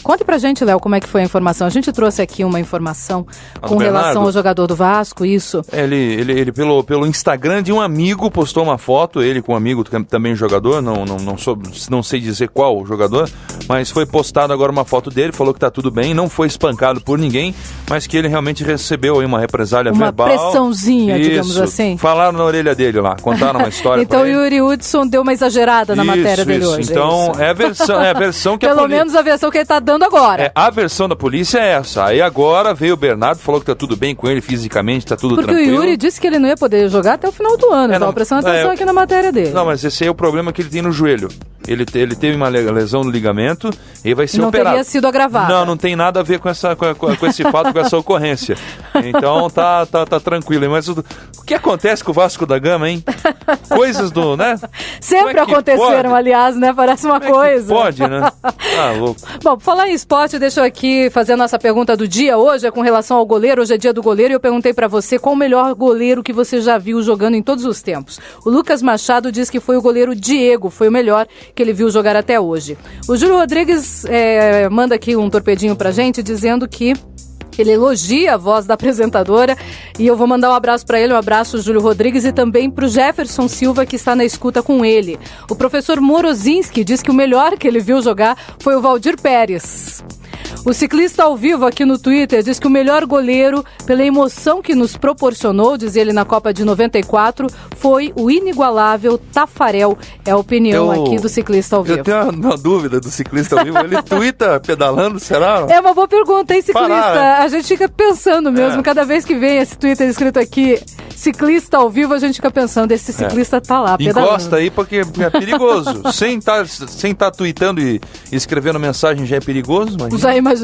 conte pra gente, Léo, como é que foi a informação. A gente trouxe aqui uma informação com relação ao jogador do Vasco, isso. Ele pelo Instagram de um amigo, postou uma foto, ele com um amigo também jogador, não sei dizer qual jogador, mas foi postado agora uma foto dele, falou que tá tudo bem, não foi espancado por ninguém, mas que ele realmente recebeu aí uma represália verbal. Uma pressãozinha, digamos assim. Falaram na orelha dele lá, contaram uma história então, o Yuri Hudson deu uma exagerada na matéria dele hoje. Então, é a versão que a polícia... Pelo menos a versão que ele tá dando agora. A versão da polícia é essa. Aí agora veio o Bernardo, falou que tá tudo bem com ele fisicamente, tá tudo tranquilo. Porque o Yuri disse que ele não ia poder jogar até o final do ano. Então, prestando atenção aqui na matéria dele. Não, mas esse aí é o problema que ele tem no joelho. Ele teve uma lesão no ligamento e vai ser operado. Não teria sido agravado. Não tem nada a ver com esse fato, com essa ocorrência. Então tá tranquilo. Mas o que acontece com o Vasco da Gama, hein? Coisas do, né? Sempre aconteceram, aliás, né? Parece uma coisa. Pode, né? Ah, louco. Bom, por falar em esporte, deixa eu aqui fazer a nossa pergunta do dia. Hoje é com relação ao goleiro. Hoje é dia do goleiro e eu perguntei pra você qual o melhor goleiro que você já viu jogando em todos os tempos. O Lucas Machado diz que foi o goleiro Diego, foi o melhor que ele viu jogar até hoje. O Júlio Rodrigues manda aqui um torpedinho pra gente, dizendo que ele elogia a voz da apresentadora e eu vou mandar um abraço para ele, um abraço Júlio Rodrigues e também para o Jefferson Silva que está na escuta com ele. O professor Morozinski diz que o melhor que ele viu jogar foi o Valdir Pérez. O ciclista ao vivo aqui no Twitter diz que o melhor goleiro, pela emoção que nos proporcionou, diz ele na Copa de 94, foi o inigualável Tafarel. É a opinião aqui do ciclista ao vivo. Eu tenho uma dúvida do ciclista ao vivo. Ele tuita pedalando, será? É uma boa pergunta, hein, ciclista? Parar, a gente fica pensando mesmo, cada vez que vem esse Twitter escrito aqui, ciclista ao vivo, a gente fica pensando, esse ciclista tá lá pedalando. Encosta aí porque é perigoso. sem tá tweetando e escrevendo mensagem já é perigoso, imagina. Já imaginou?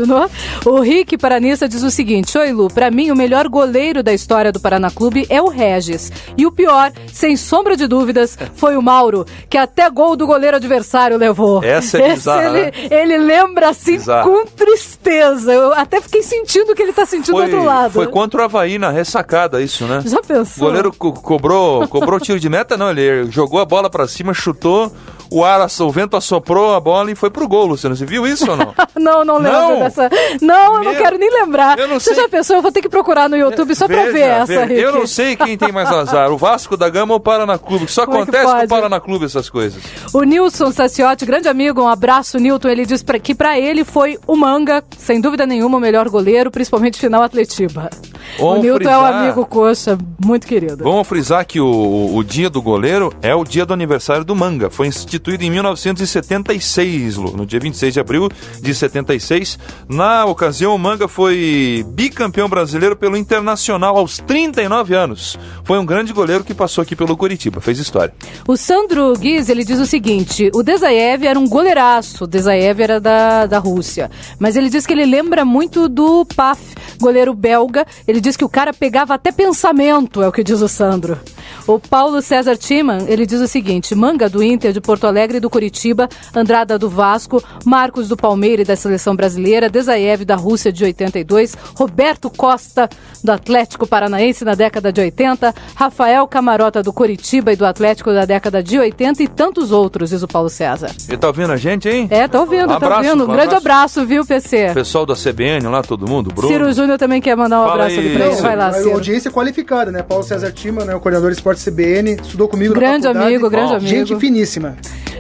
O Rick Paranista diz o seguinte: oi, Lu, pra mim o melhor goleiro da história do Paraná Clube é o Regis. E o pior, sem sombra de dúvidas, foi o Mauro, que até gol do goleiro adversário levou. Essa é bizarra, ele lembra assim com tristeza. Eu até fiquei sentindo o que ele tá sentindo do outro lado. Foi contra o Avaí na ressacada isso, né? Já pensou? O goleiro cobrou tiro de meta, não, ele jogou a bola pra cima, chutou, o vento assoprou a bola e foi pro gol, Luciano. Você viu isso ou não? Não lembro dessa. Não, eu não quero nem lembrar. Você já pensou? Eu vou ter que procurar no YouTube só pra ver essa, Rick. Eu não sei quem tem mais azar, o Vasco da Gama ou o Paraná Clube. Só acontece com o Paraná Clube essas coisas. O Nilson Saciotti, grande amigo, um abraço, Nilton. Ele diz que pra ele foi o Manga, sem dúvida nenhuma, o melhor goleiro, principalmente final Atletiba. O Nilton é um amigo coxa, muito querido. Vamos frisar que o dia do goleiro é o dia do aniversário do Manga. Foi instituído em 1976, Lu, no dia 26 de abril de 76. Na ocasião, o Manga foi bicampeão brasileiro pelo Internacional aos 39 anos. Foi um grande goleiro que passou aqui pelo Curitiba, fez história. O Sandro Guiz, ele diz o seguinte: o Desaev era um goleiraço, o Desaev era da Rússia, mas ele diz que ele lembra muito do Paf, goleiro belga. Ele diz que o cara pegava até pensamento, é o que diz o Sandro. O Paulo César Timan, ele diz o seguinte: Manga do Inter de Porto Alegre e do Curitiba, Andrada do Vasco, Marcos do Palmeiras e da Seleção Brasileira, Desaev da Rússia de 82, Roberto Costa do Atlético Paranaense na década de 80, Rafael Camarota do Curitiba e do Atlético da década de 80 e tantos outros, diz o Paulo César. Ele tá ouvindo a gente, hein? Tá ouvindo, tá ouvindo. Um grande abraço, viu, PC? Pessoal da CBN lá, todo mundo, Bruno. Ciro Júnior também quer mandar um abraço ali pra ele. Vai lá, Ciro. Audiência qualificada, né? Paulo César Timan, né? O coordenador de esporte CBN, estudou comigo grande na faculdade. Grande amigo. Gente finíssima.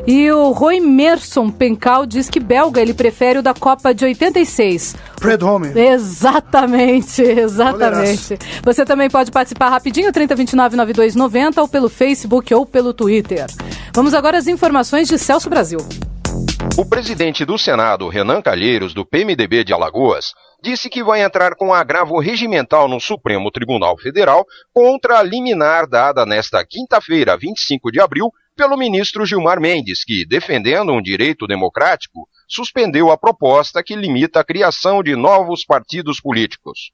E o Roy Merson Pencal diz que belga ele prefere o da Copa de 86. Prud'homme. Exatamente. Você também pode participar rapidinho, 3029-9290, ou pelo Facebook ou pelo Twitter. Vamos agora às informações de Celso Brasil. O presidente do Senado, Renan Calheiros, do PMDB de Alagoas, disse que vai entrar com agravo regimental no Supremo Tribunal Federal contra a liminar dada nesta quinta-feira, 25 de abril, pelo ministro Gilmar Mendes, que, defendendo um direito democrático, suspendeu a proposta que limita a criação de novos partidos políticos.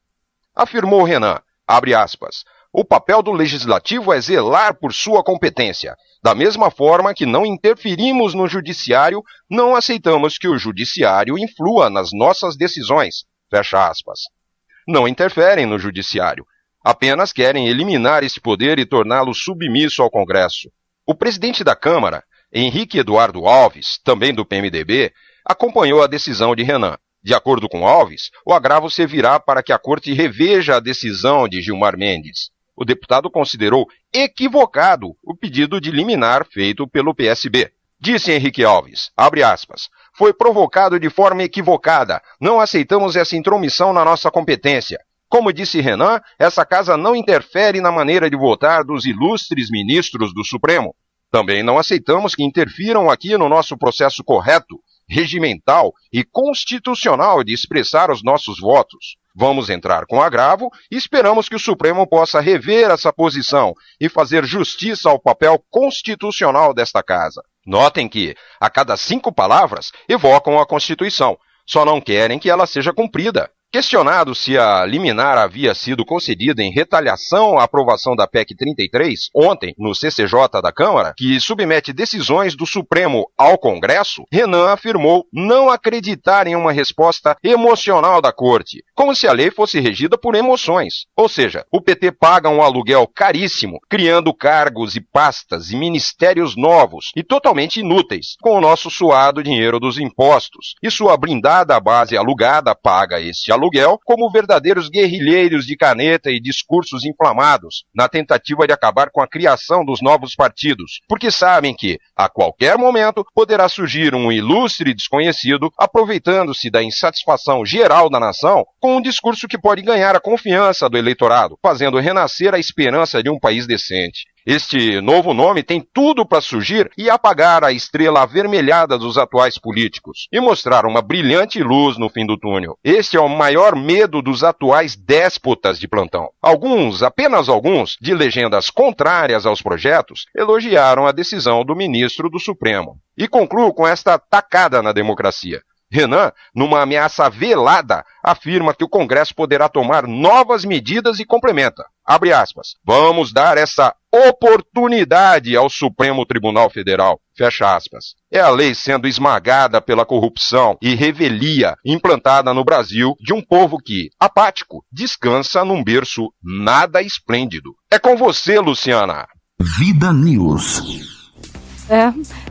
Afirmou Renan, abre aspas, o papel do legislativo é zelar por sua competência. Da mesma forma que não interferimos no judiciário, não aceitamos que o judiciário influa nas nossas decisões. Fecha aspas. Não interferem no judiciário. Apenas querem eliminar esse poder e torná-lo submisso ao Congresso. O presidente da Câmara, Henrique Eduardo Alves, também do PMDB, acompanhou a decisão de Renan. De acordo com Alves, o agravo servirá para que a Corte reveja a decisão de Gilmar Mendes. O deputado considerou equivocado o pedido de liminar feito pelo PSB. Disse Henrique Alves, abre aspas, foi provocado de forma equivocada. Não aceitamos essa intromissão na nossa competência. Como disse Renan, essa casa não interfere na maneira de votar dos ilustres ministros do Supremo. Também não aceitamos que interfiram aqui no nosso processo correto, regimental e constitucional de expressar os nossos votos. Vamos entrar com agravo e esperamos que o Supremo possa rever essa posição e fazer justiça ao papel constitucional desta casa. Notem que, a cada 5 palavras, evocam a Constituição, só não querem que ela seja cumprida. Questionado se a liminar havia sido concedida em retaliação à aprovação da PEC 33, ontem, no CCJ da Câmara, que submete decisões do Supremo ao Congresso, Renan afirmou não acreditar em uma resposta emocional da Corte, como se a lei fosse regida por emoções. Ou seja, o PT paga um aluguel caríssimo, criando cargos e pastas e ministérios novos e totalmente inúteis, com o nosso suado dinheiro dos impostos, e sua blindada base alugada paga este aluguel aluguel como verdadeiros guerrilheiros de caneta e discursos inflamados, na tentativa de acabar com a criação dos novos partidos, porque sabem que, a qualquer momento, poderá surgir um ilustre desconhecido aproveitando-se da insatisfação geral da nação com um discurso que pode ganhar a confiança do eleitorado, fazendo renascer a esperança de um país decente. Este novo nome tem tudo para surgir e apagar a estrela avermelhada dos atuais políticos e mostrar uma brilhante luz no fim do túnel. Este é o maior medo dos atuais déspotas de plantão. Alguns, apenas alguns, de legendas contrárias aos projetos, elogiaram a decisão do ministro do Supremo. E concluo com esta tacada na democracia. Renan, numa ameaça velada, afirma que o Congresso poderá tomar novas medidas e complementa. Abre aspas. Vamos dar essa oportunidade ao Supremo Tribunal Federal. Fecha aspas. É a lei sendo esmagada pela corrupção e revelia implantada no Brasil de um povo que, apático, descansa num berço nada esplêndido. É com você, Luciana. Vida News.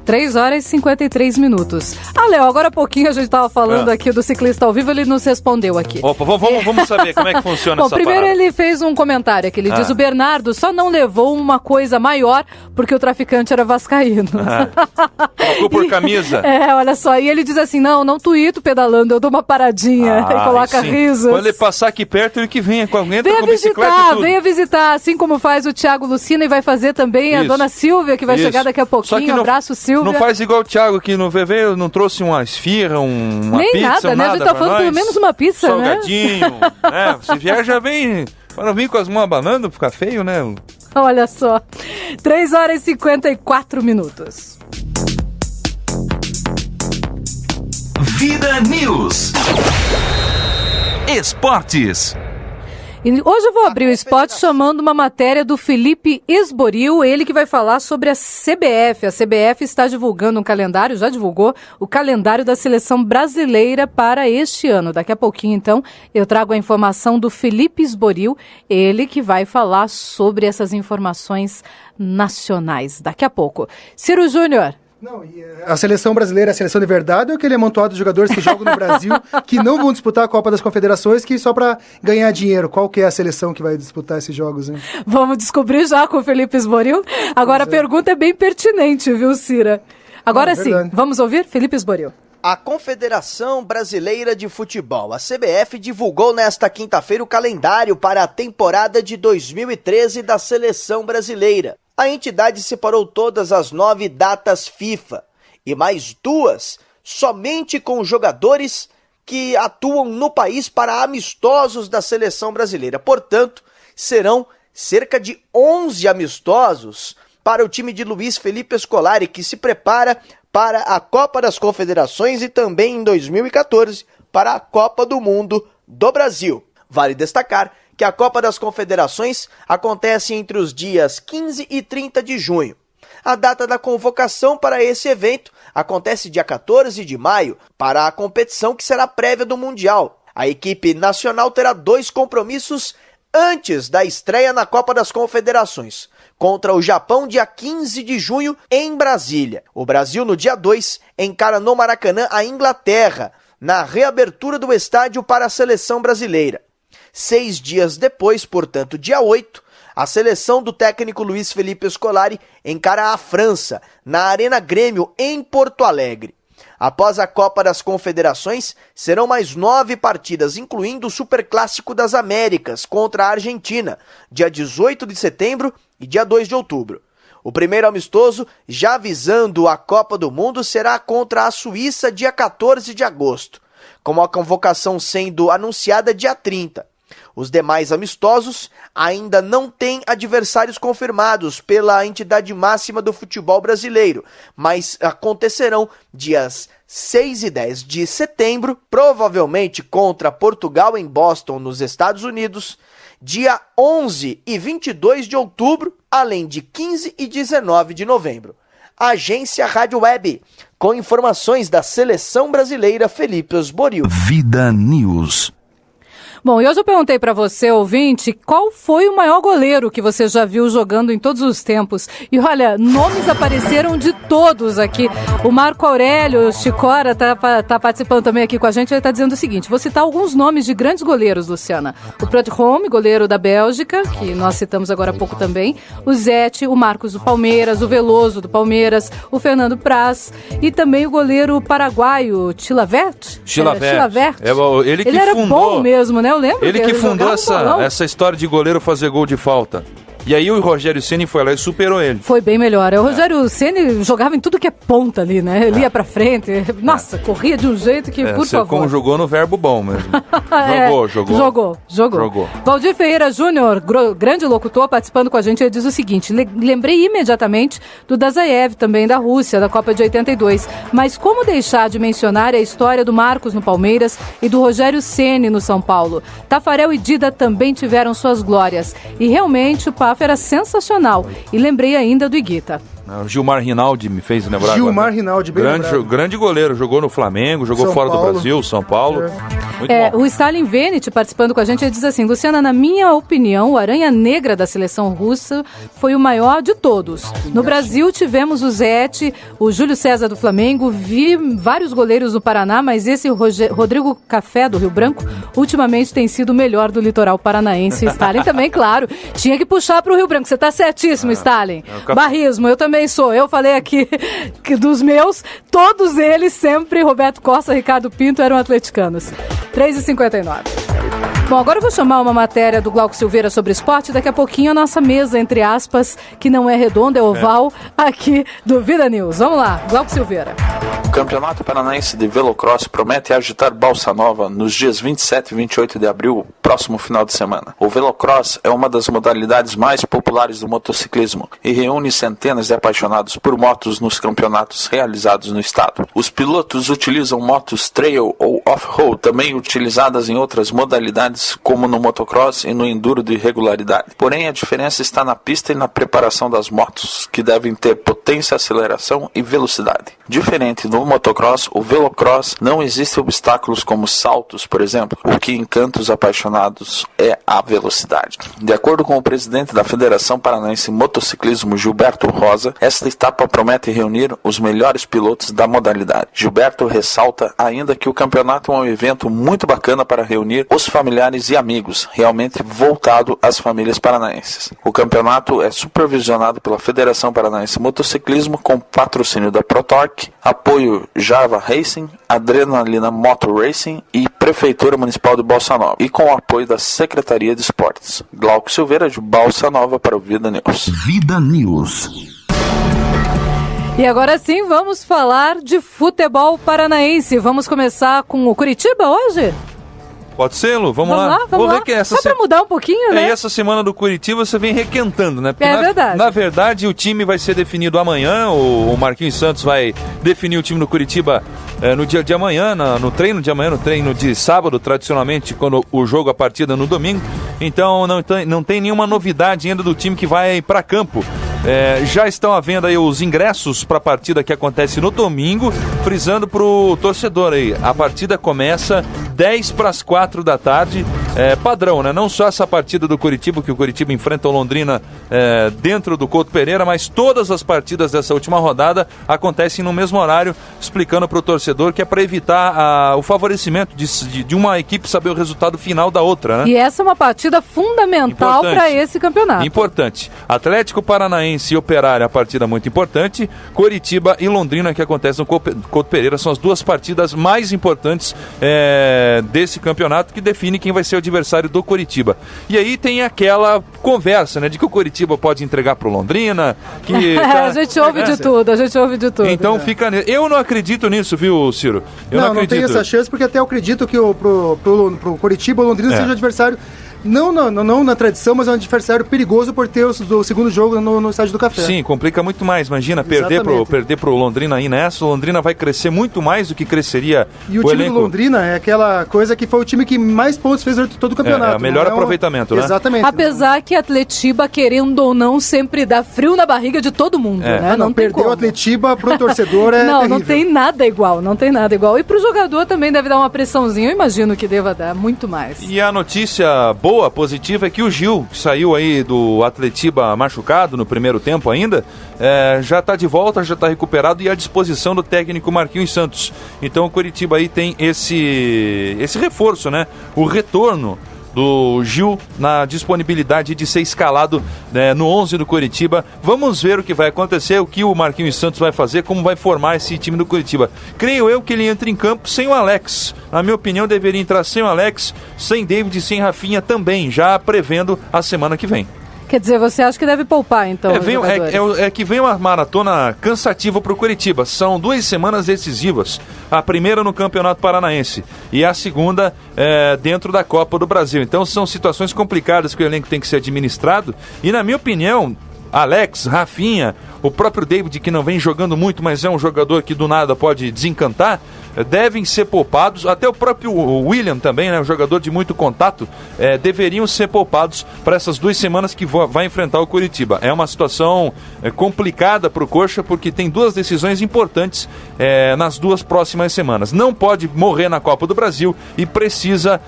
3 horas e 53 minutos. Léo, agora há pouquinho a gente estava falando aqui do ciclista ao vivo, ele nos respondeu aqui. Opa, vamos saber como é que funciona essa primeiro parada. Ele fez um comentário aqui, ele diz, o Bernardo só não levou uma coisa maior porque o traficante era vascaíno. Trocou por camisa. Olha só, e ele diz assim, não tuito pedalando, eu dou uma paradinha e coloca risos. Quando ele passar aqui perto, ele que venha com bicicleta e tudo. Venha visitar, assim como faz o Thiago Lucina e vai fazer também a dona Silvia, que vai chegar daqui a pouquinho. Abraço, Silvia. Não faz igual o Thiago que no VV não trouxe uma esfirra, uma nem pizza, nada, né? A gente tá falando pelo menos uma pizza, salgadinho, né? Se vier já vem, para não vir com as mãos abanando, ficar feio, né? Olha só, 3 horas e 54 minutos. Vida News. Esportes. E hoje eu vou abrir o spot chamando uma matéria do Felipe Esboril, ele que vai falar sobre a CBF. A CBF está divulgando um calendário, já divulgou o calendário da seleção brasileira para este ano. Daqui a pouquinho, então, eu trago a informação do Felipe Esboril, ele que vai falar sobre essas informações nacionais. Daqui a pouco. Ciro Júnior. Não, e a seleção brasileira, a seleção de verdade, é aquele amontoado de jogadores que jogam no Brasil, que não vão disputar a Copa das Confederações, que só para ganhar dinheiro. Qual que é a seleção que vai disputar esses jogos, hein? Vamos descobrir já com o Felipe Esboril. Agora a pergunta é bem pertinente, viu, Cira? Agora sim, vamos ouvir Felipe Esboril. A Confederação Brasileira de Futebol, a CBF, divulgou nesta quinta-feira o calendário para a temporada de 2013 da seleção brasileira. A entidade separou todas as 9 datas FIFA e mais 2 somente com jogadores que atuam no país para amistosos da seleção brasileira. Portanto, serão cerca de 11 amistosos para o time de Luiz Felipe Scolari, que se prepara para a Copa das Confederações e também em 2014 para a Copa do Mundo do Brasil. Vale destacar que a Copa das Confederações acontece entre os dias 15 e 30 de junho. A data da convocação para esse evento acontece dia 14 de maio, para a competição que será prévia do Mundial. A equipe nacional terá 2 compromissos antes da estreia na Copa das Confederações, contra o Japão dia 15 de junho em Brasília. O Brasil, no dia 2, encara no Maracanã a Inglaterra, na reabertura do estádio para a seleção brasileira. 6 dias depois, portanto, dia 8, a seleção do técnico Luiz Felipe Scolari encara a França, na Arena Grêmio, em Porto Alegre. Após a Copa das Confederações, serão mais 9 partidas, incluindo o Superclássico das Américas contra a Argentina, dia 18 de setembro e dia 2 de outubro. O primeiro amistoso, já visando a Copa do Mundo, será contra a Suíça, dia 14 de agosto, com a convocação sendo anunciada dia 30. Os demais amistosos ainda não têm adversários confirmados pela entidade máxima do futebol brasileiro, mas acontecerão dias 6 e 10 de setembro, provavelmente contra Portugal em Boston, nos Estados Unidos, dia 11 e 22 de outubro, além de 15 e 19 de novembro. Agência Rádio Web, com informações da seleção brasileira, Felipe Esboril. Vida News. Bom, e hoje eu perguntei para você, ouvinte, qual foi o maior goleiro que você já viu jogando em todos os tempos? E olha, nomes apareceram de todos aqui. O Marco Aurélio Chicora tá participando também aqui com a gente. Ele tá dizendo o seguinte, vou citar alguns nomes de grandes goleiros, Luciana. O Prudhomme, goleiro da Bélgica, que nós citamos agora há pouco também. O Zete, o Marcos do Palmeiras, o Veloso do Palmeiras, o Fernando Praz e também o goleiro paraguaio Chilavert. Ele que era fundou, bom mesmo, né? Eu lembro. Ele que fundou essa história de goleiro fazer gol de falta. E aí o Rogério Ceni foi lá e superou ele. Foi bem melhor. O Rogério Ceni jogava em tudo que é ponta ali, né? Ele ia pra frente. Nossa, corria de um jeito que, por favor. Como jogou no verbo bom mesmo. Jogou. Valdir Ferreira Júnior, grande locutor, participando com a gente, ele diz o seguinte, lembrei imediatamente do Dazaev, também da Rússia, da Copa de 82. Mas como deixar de mencionar a história do Marcos no Palmeiras e do Rogério Ceni no São Paulo? Tafarel e Dida também tiveram suas glórias. E realmente o Paf era sensacional. E lembrei ainda do Iguita. O Gilmar Rinaldi me fez lembrar. Gilmar Rinaldi, bem grande goleiro, jogou no Flamengo, jogou São fora Paulo. do Brasil, São Paulo. Muito bom. O Stalin Venet, participando com a gente, ele diz assim, Luciana, na minha opinião, o Aranha Negra da seleção russa foi o maior de todos. No Brasil tivemos o Zete, o Júlio César do Flamengo, vi vários goleiros do Paraná, mas esse Rodrigo Café do Rio Branco, ultimamente tem sido o melhor do litoral paranaense. Stalin também, claro, tinha que puxar para o Rio Branco. Você está certíssimo, Stalin. Barrismo, eu também sou. Eu falei aqui que dos meus, todos eles sempre, Roberto Costa, Ricardo Pinto, eram atleticanos. 3h59. Bom, agora eu vou chamar uma matéria do Glauco Silveira sobre esporte. Daqui a pouquinho a nossa mesa, entre aspas, que não é redonda, é oval, aqui do Vida News. Vamos lá, Glauco Silveira. O Campeonato Paranaense de Velocross promete agitar Balsa Nova nos dias 27 e 28 de abril, próximo final de semana. O Velocross é uma das modalidades mais populares do motociclismo e reúne centenas de apaixonados por motos nos campeonatos realizados no estado. Os pilotos utilizam motos trail ou off-road, também utilizadas em outras modalidades como no motocross e no enduro de regularidade. Porém, a diferença está na pista e na preparação das motos, que devem ter potência, aceleração e velocidade. Diferente do motocross, o velocross não existe obstáculos como saltos, por exemplo. O que encanta os apaixonados é a velocidade. De acordo com o presidente da Federação Paranaense de Motociclismo, Gilberto Rosa, esta etapa promete reunir os melhores pilotos da modalidade. Gilberto ressalta ainda que o campeonato é um evento muito bacana para reunir os familiares e amigos, realmente voltado às famílias paranaenses. O campeonato é supervisionado pela Federação Paranaense de Motociclismo com patrocínio da ProTorque, apoio Java Racing, Adrenalina Motor Racing e Prefeitura Municipal de Balsa Nova, e com o apoio da Secretaria de Esportes. Glauco Silveira, de Balsa Nova, para o Vida News. Vida News. E agora sim, vamos falar de futebol paranaense. Vamos começar com o Curitiba hoje? Pode ser, Lu? Vamos lá. Vamos lá. Só pra mudar um pouquinho, né? E essa semana do Curitiba você vem requentando, né? Porque verdade. Na verdade, o time vai ser definido amanhã. O Marquinhos Santos vai definir o time do Curitiba no dia de amanhã, no treino de amanhã, no treino de sábado, tradicionalmente, quando o jogo, a partida no domingo. Então não tem nenhuma novidade ainda do time que vai para campo. Já estão à venda aí os ingressos para a partida que acontece no domingo, frisando para o torcedor aí, a partida começa 3:10 da tarde, padrão, né? Não só essa partida do Curitiba, que o Curitiba enfrenta o Londrina dentro do Couto Pereira, mas todas as partidas dessa última rodada acontecem no mesmo horário, explicando para o torcedor que é para evitar o favorecimento de uma equipe saber o resultado final da outra, né? E essa é uma partida fundamental para esse campeonato. Importante. Atlético Paranaense e Operário, a partida muito importante. Curitiba e Londrina, que acontece no Couto Pereira, são as duas partidas mais importantes desse campeonato, que define quem vai ser o adversário do Curitiba. E aí tem aquela conversa, né, de que o Curitiba pode entregar pro Londrina, que a gente ouve de tudo, Então fica... Eu não acredito nisso, viu, Ciro? Eu não acredito. Não tem essa chance, porque até eu acredito que pro Curitiba, o Londrina seja o adversário Não na tradição, mas é um adversário perigoso por ter o segundo jogo no Estádio do Café. Sim, complica muito mais. Imagina, perder pro Londrina aí nessa. O Londrina vai crescer muito mais do que cresceria o time elenco. Do Londrina é aquela coisa que foi o time que mais pontos fez durante todo o campeonato. É melhor aproveitamento, né? Exatamente. Apesar que a Atletiba, querendo ou não, sempre dá frio na barriga de todo mundo, né? Não perder o Atletiba pro torcedor não tem nada igual, E pro jogador também deve dar uma pressãozinha, eu imagino que deva dar muito mais. E a notícia boa, positiva, é que o Gil, que saiu aí do Atletiba machucado no primeiro tempo ainda, já está de volta, já está recuperado e à disposição do técnico Marquinhos Santos. Então o Coritiba aí tem esse reforço, né? O retorno do Gil na disponibilidade de ser escalado, né, no 11 do Coritiba. Vamos ver o que vai acontecer, o que o Marquinhos Santos vai fazer, como vai formar esse time do Coritiba. Creio eu que ele entra em campo sem o Alex. Na minha opinião, deveria entrar sem o Alex, sem David e sem Rafinha também, já prevendo a semana que vem. Quer dizer, você acha que deve poupar, então, que vem uma maratona cansativa para o Coritiba. São 2 semanas decisivas. A primeira no Campeonato Paranaense e a segunda dentro da Copa do Brasil. Então são situações complicadas que o elenco tem que ser administrado. E, na minha opinião, Alex, Rafinha, o próprio David, que não vem jogando muito, mas é um jogador que do nada pode desencantar, devem ser poupados. Até o próprio William também, né, um jogador de muito contato, deveriam ser poupados para essas 2 semanas que vai enfrentar o Coritiba. É uma situação complicada para o Coxa, porque tem 2 decisões importantes nas 2 próximas semanas. Não pode morrer na Copa do Brasil e precisa,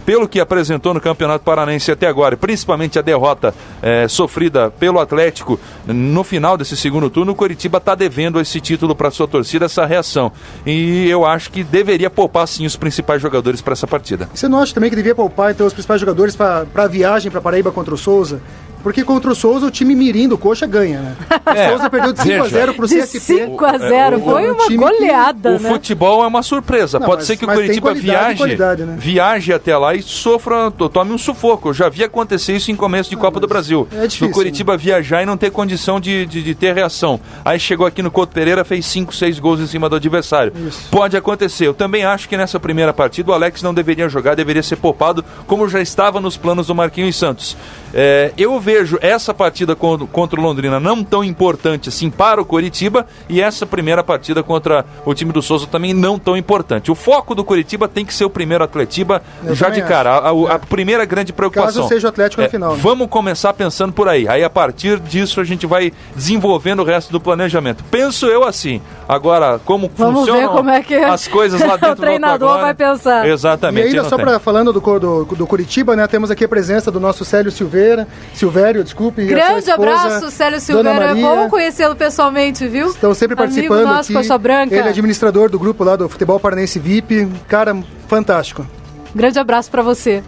pelo que apresentou no Campeonato Paranaense até agora, principalmente a derrota sofrida pelo Atlético no final desse segundo turno, o Coritiba está devendo esse título para sua torcida, essa reação. E eu acho que deveria poupar sim os principais jogadores para essa partida. Você não acha também que devia poupar então os principais jogadores para a viagem para Paraíba contra o Souza? Porque contra o Souza, o time mirim do Coxa ganha, né? O Souza perdeu de 5-0 pro CSP. 5-0, foi uma goleada, né? O futebol é uma surpresa. Pode ser que o Coritiba viaje até lá e tome um sufoco. Eu já vi acontecer isso em começo de Copa do Brasil. É difícil. O Coritiba viajar e não ter condição de ter reação. Aí chegou aqui no Couto Pereira, fez 5-6 gols em cima do adversário. Isso. Pode acontecer. Eu também acho que nessa primeira partida o Alex não deveria jogar, deveria ser poupado, como já estava nos planos do Marquinhos Santos. Eu vejo essa partida contra o Londrina não tão importante assim para o Coritiba, e essa primeira partida contra o time do Souza também não tão importante. O foco do Coritiba tem que ser o primeiro Atletiba já de cara. A primeira grande preocupação. Caso seja o Atlético no final. Vamos começar pensando por aí. Aí a partir disso a gente vai desenvolvendo o resto do planejamento. Penso eu assim. Agora, como funcionam as coisas lá dentro do o treinador agora, vai pensar. Exatamente. E ainda só falando do Coritiba, né, temos aqui a presença do nosso Célio Silvério, desculpe. Grande abraço, Célio Silvério. É bom conhecê-lo pessoalmente, viu? Estão sempre participando nosso, aqui. Coxa Branca. Ele é administrador do grupo lá do Futebol Paranaense VIP. Cara, fantástico. Grande abraço pra você.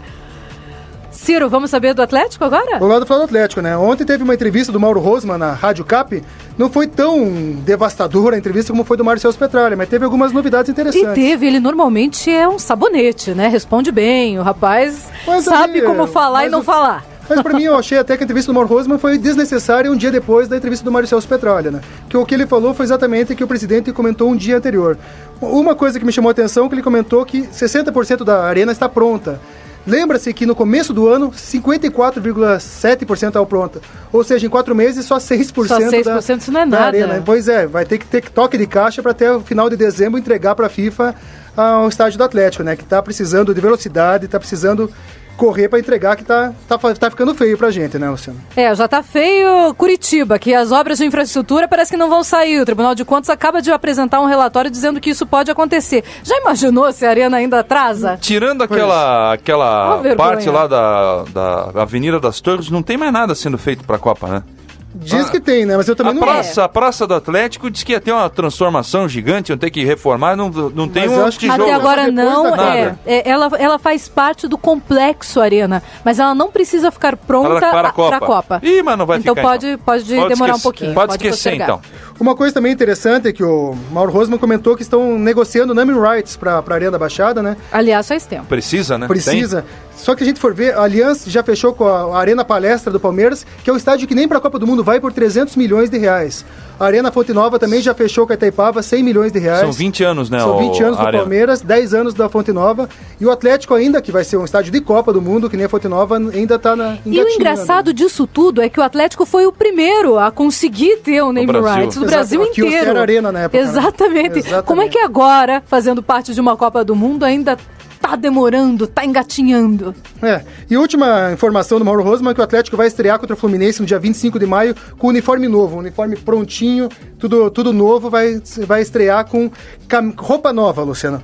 Ciro, vamos saber do Atlético agora? Vamos lá do Atlético, né? Ontem teve uma entrevista do Mauro Rosman na Rádio Cap. Não foi tão devastadora a entrevista como foi do Mário Celso Petralha, mas teve algumas novidades interessantes. Ele normalmente é um sabonete, né? Responde bem, o rapaz sabe como falar e não falar. Mas pra mim, eu achei até que a entrevista do Mauro Rosman foi desnecessária um dia depois da entrevista do Mário Celso Petralha, né? Que o que ele falou foi exatamente o que o presidente comentou um dia anterior. Uma coisa que me chamou a atenção é que ele comentou que 60% da arena está pronta. Lembra-se que no começo do ano, 54,7% estava pronta. Ou seja, em 4 meses, só 6%, só 6% isso não é nada. Arena. Pois é, vai ter que ter toque de caixa para até o final de dezembro entregar para a FIFA ao estádio do Atlético, né? Que está precisando de velocidade, está precisando correr para entregar, que tá ficando feio pra gente, né, Luciano? Já tá feio Curitiba, que as obras de infraestrutura parece que não vão sair. O Tribunal de Contas acaba de apresentar um relatório dizendo que isso pode acontecer. Já imaginou se a arena ainda atrasa? Tirando aquela parte lá da Avenida das Torres, não tem mais nada sendo feito pra Copa, né? Diz que tem, né? Mas eu também A Praça do Atlético diz que ia ter uma transformação gigante, iam ter que reformar, não tem um tijolo. Até agora não, ela faz parte do complexo Arena, mas ela não precisa ficar pronta para a Copa. Ih, mas não vai então ficar. Pode demorar um pouquinho. Pode esquecer, então. Uma coisa também interessante é que o Mauro Rosman comentou que estão negociando naming rights para a Arena da Baixada, né? Aliás, faz tempo. Precisa, né? Precisa. Só que a gente for ver, a Allianz já fechou com a Arena Palestra do Palmeiras, que é um estádio que nem para a Copa do Mundo vai, por 300 milhões de reais. A Arena Fonte Nova também já fechou com a Itaipava, 100 milhões de reais. São 20 anos, né? São 20 anos do Palmeiras, 10 anos da Fonte Nova. E o Atlético ainda, que vai ser um estádio de Copa do Mundo, que nem a Fonte Nova, ainda está na engatinhando. E o engraçado disso tudo é que o Atlético foi o primeiro a conseguir ter o name rights do Brasil inteiro. Que era Arena na época. Exatamente. Né? Exatamente. Como é que agora, fazendo parte de uma Copa do Mundo, ainda tá demorando, tá engatinhando? E última informação do Mauro Rosman, que o Atlético vai estrear contra o Fluminense no dia 25 de maio com um uniforme novo, um uniforme prontinho, tudo novo, vai estrear com roupa nova, Luciana.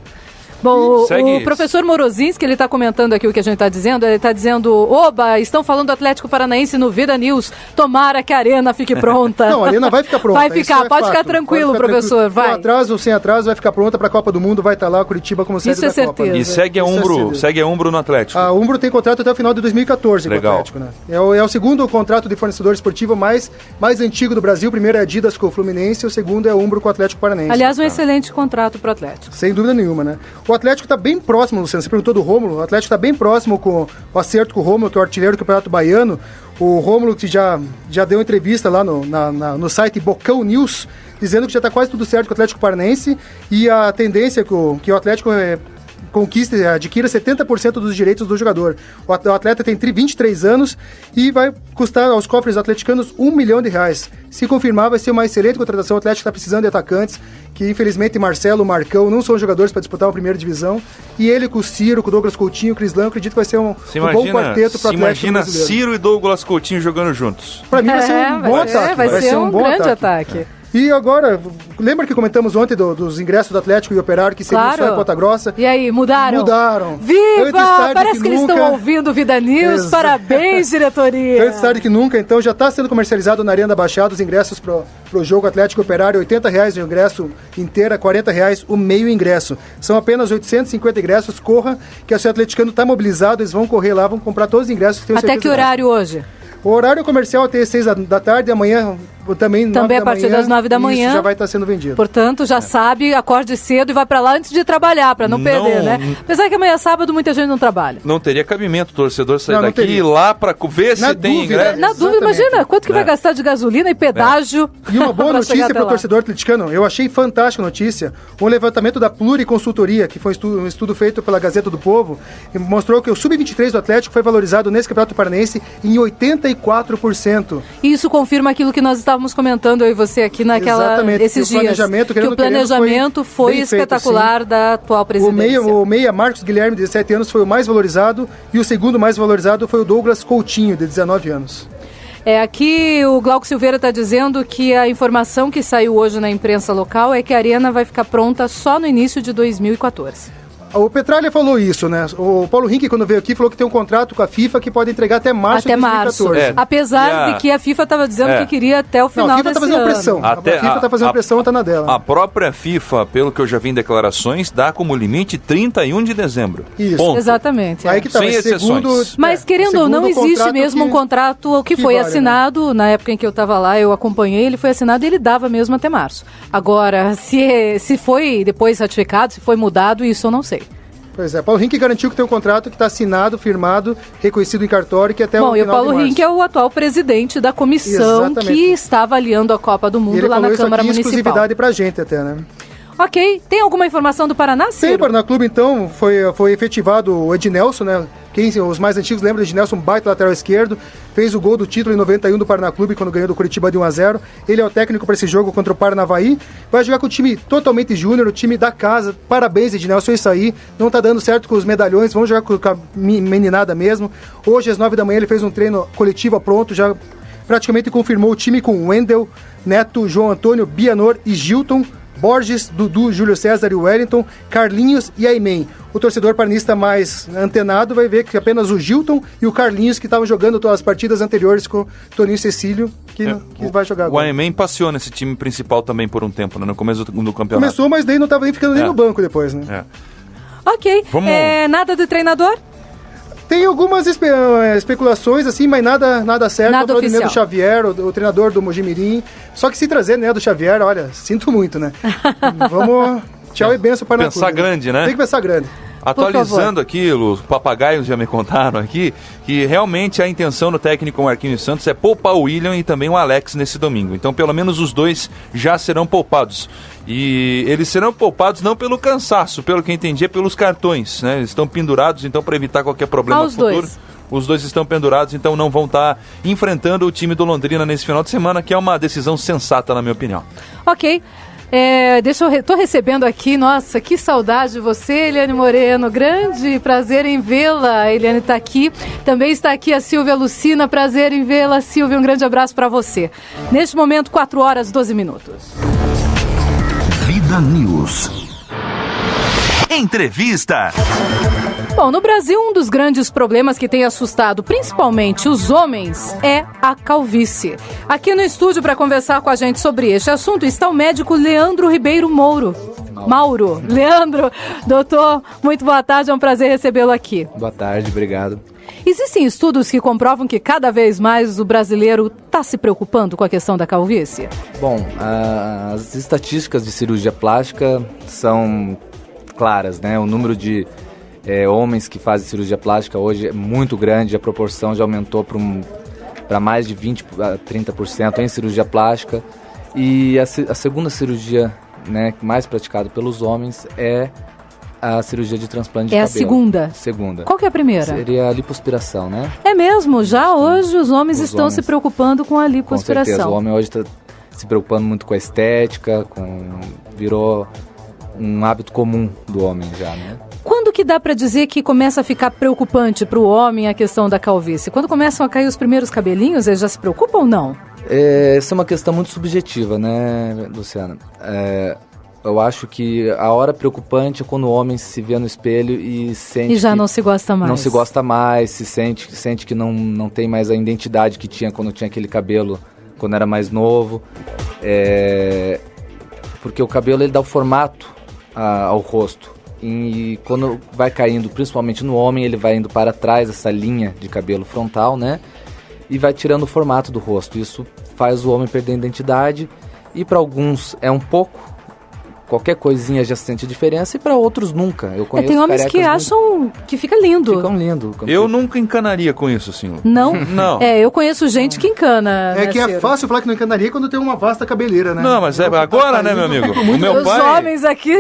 Bom, o professor Morozinski, ele está comentando aqui o que a gente está dizendo, ele está dizendo, oba, estão falando do Atlético Paranaense no Vida News, tomara que a Arena fique pronta. Não, a Arena vai ficar pronta. Vai ficar, pode ficar tranquilo, professor, vai. Com atraso ou sem atraso, vai ficar pronta para a Copa do Mundo, vai estar lá Curitiba como sede da Copa. E segue a Umbro no Atlético. A Umbro tem contrato até o final de 2014 Legal. com o Atlético, né? É o segundo contrato de fornecedor esportivo mais antigo do Brasil, o primeiro é a Adidas com o Fluminense, o segundo é a Umbro com o Atlético Paranaense. Aliás, um excelente contrato para o Atlético. Sem dúvida nenhuma, né? O Atlético está bem próximo, Luciano, você perguntou do Rômulo, o Atlético está bem próximo com o acerto com o Rômulo, que é o artilheiro do Campeonato Baiano. O Rômulo que já deu entrevista lá no site Bocão News, dizendo que já está quase tudo certo com o Atlético Paranaense e a tendência que o Atlético adquira 70% dos direitos do jogador. O atleta tem 23 anos e vai custar aos cofres atleticanos R$1 milhão. Se confirmar, vai ser uma excelente contratação. O Atlético está precisando de atacantes, que infelizmente Marcelo, Marcão não são jogadores para disputar a primeira divisão. E ele com o Ciro, com o Douglas Coutinho, o Crislão, acredito que vai ser um bom quarteto para o Atlético imagina brasileiro. Ciro e Douglas Coutinho jogando juntos. Para mim vai ser um bom ataque. Vai ser um grande ataque. E agora, lembra que comentamos ontem dos ingressos do Atlético e Operário, que seriam só em Ponta Grossa? E aí, mudaram? Mudaram. Viva! Parece que eles estão ouvindo o Vida News. Parabéns, diretoria. Antes tarde que nunca, então já está sendo comercializado na Arena da Baixada os ingressos pro jogo Atlético Operário, R$80 o ingresso inteiro, R$40 o meio ingresso. São apenas 850 ingressos, corra, que o seu atleticano está mobilizado, eles vão correr lá, vão comprar todos os ingressos. Que até que horário hoje? O horário comercial até 6 da tarde, amanhã também a partir das 9 da manhã. Isso já vai estar sendo vendido. Portanto, já sabe, acorde cedo e vai para lá antes de trabalhar, para não perder, né? Apesar que amanhã é sábado, muita gente não trabalha. Não teria cabimento o torcedor sair daqui e ir lá para ver se tem ingresso. Na dúvida, imagina quanto que vai gastar de gasolina e pedágio. E uma boa notícia para o torcedor atleticano, eu achei fantástica a notícia, um levantamento da Pluriconsultoria, que foi um estudo feito pela Gazeta do Povo, e mostrou que o Sub-23 do Atlético foi valorizado nesse Campeonato Paranaense em 84%. E isso confirma aquilo que nós estávamos comentando, eu e você aqui esses dias. Que o planejamento foi espetacular feito, da atual presidência. O meia Marcos Guilherme, de 17 anos, foi o mais valorizado, e o segundo mais valorizado foi o Douglas Coutinho, de 19 anos. Aqui o Glauco Silveira está dizendo que a informação que saiu hoje na imprensa local é que a Arena vai ficar pronta só no início de 2014. O Petralha falou isso, né? O Paulo Rink, quando veio aqui, falou que tem um contrato com a FIFA que pode entregar até março de 2014. Apesar de que a FIFA estava dizendo que queria até o final desse ano. A FIFA está fazendo pressão. A FIFA está fazendo pressão, está na dela. A própria FIFA, pelo que eu já vi em declarações, dá como limite 31 de dezembro. Isso. Ponto. Exatamente. Aí que tá, sem exceções. Mas querendo ou não, existe mesmo um contrato que foi assinado, na época em que eu estava lá, eu acompanhei, ele foi assinado e ele dava mesmo até março. Agora, se foi depois ratificado, se foi mudado, isso eu não sei. Pois é, Paulo Rink garantiu que tem um contrato que está assinado, firmado, reconhecido em cartório, que até o final de março. Bom, e o Paulo Rink é o atual presidente da comissão que está avaliando a Copa do Mundo lá na Câmara Municipal. Exclusividade pra gente até, né? Ok, tem alguma informação do Paraná, Ciro? Tem, o Paraná Clube, então, foi efetivado o Ednelson, né? Os mais antigos lembram de Ednelson, baita lateral esquerdo, fez o gol do título em 91 do Paraná Clube, quando ganhou do Curitiba de 1-0. Ele é o técnico para esse jogo contra o Paranavaí. Vai jogar com o time totalmente júnior, o time da casa. Parabéns, Ednelson, isso aí. Não tá dando certo com os medalhões, vamos jogar com a meninada mesmo. Hoje, às 9 da manhã, ele fez um treino coletivo pronto, já praticamente confirmou o time com Wendel, Neto, João Antônio, Bianor e Gilton, Borges, Dudu, Júlio César e Wellington, Carlinhos e Aymen. O torcedor paranista mais antenado vai ver que apenas o Gilton e o Carlinhos, que estavam jogando todas as partidas anteriores com o Toninho Cecílio, que vai jogar agora. O Aymen passeou nesse time principal também por um tempo, né, no começo do campeonato. Começou, mas daí não estava nem ficando nem no banco depois, né? Ok. Nada de treinador? Tem algumas especulações, assim, mas nada certo. Nada oficial. Do Xavier, o treinador do Mojimirim. Só que se trazer, né, do Xavier, olha, sinto muito, né? Vamos... Tchau e benção para Pensar grande, né? Tem que pensar grande. Atualizando aqui, os papagaios já me contaram aqui, que realmente a intenção do técnico Marquinhos Santos é poupar o William e também o Alex nesse domingo. Então, pelo menos os dois já serão poupados. E eles serão poupados não pelo cansaço, pelo que eu entendi, é pelos cartões, né? Eles estão pendurados, então, para evitar qualquer problema no futuro. Dois. Os dois estão pendurados, então não vão estar enfrentando o time do Londrina nesse final de semana, que é uma decisão sensata, na minha opinião. Ok. Tô recebendo aqui, nossa, que saudade de você, Eliane Moreno, grande prazer em vê-la. A Eliane está aqui, também está aqui a Silvia Lucina, prazer em vê-la. Silvia, um grande abraço para você. Neste momento, 4h12. Vida News. Entrevista. Bom, no Brasil, um dos grandes problemas que tem assustado principalmente os homens é a calvície. Aqui no estúdio para conversar com a gente sobre este assunto está o médico Leandro Ribeiro Mauro. Leandro, doutor, muito boa tarde, é um prazer recebê-lo aqui. Boa tarde, obrigado. Existem estudos que comprovam que cada vez mais o brasileiro está se preocupando com a questão da calvície? Bom, as estatísticas de cirurgia plástica são claras, né? O número de homens que fazem cirurgia plástica hoje é muito grande, a proporção já aumentou para mais de 20% a 30% em cirurgia plástica. E a segunda cirurgia, né, mais praticada pelos homens é a cirurgia de transplante de cabelo. É a segunda? Qual que é a primeira? Seria a lipoaspiração, né? É mesmo? Já hoje os homens estão se preocupando com a lipoaspiração. Com certeza, o homem hoje está se preocupando muito com a estética, virou um hábito comum do homem já, né? Quando que dá para dizer que começa a ficar preocupante para o homem a questão da calvície? Quando começam a cair os primeiros cabelinhos, eles já se preocupam ou não? Essa é uma questão muito subjetiva, né, Luciana? Eu acho que a hora preocupante é quando o homem se vê no espelho e sente e já não se gosta mais. Não se gosta mais, sente que não tem mais a identidade que tinha quando tinha aquele cabelo, quando era mais novo. Porque o cabelo ele dá o formato ao rosto. E quando vai caindo, principalmente no homem, ele vai indo para trás, essa linha de cabelo frontal, né? E vai tirando o formato do rosto. Isso faz o homem perder a identidade. E para alguns é um pouco. Qualquer coisinha já sente diferença e para outros nunca. Eu conheço tem homens que acham que fica lindo. Ficam lindo. Eu nunca encanaria com isso, assim. Não? Não. Eu conheço gente que encana. É fácil falar que não encanaria quando tem uma vasta cabeleira, né? Não, mas agora, né, meu amigo? Os homens aqui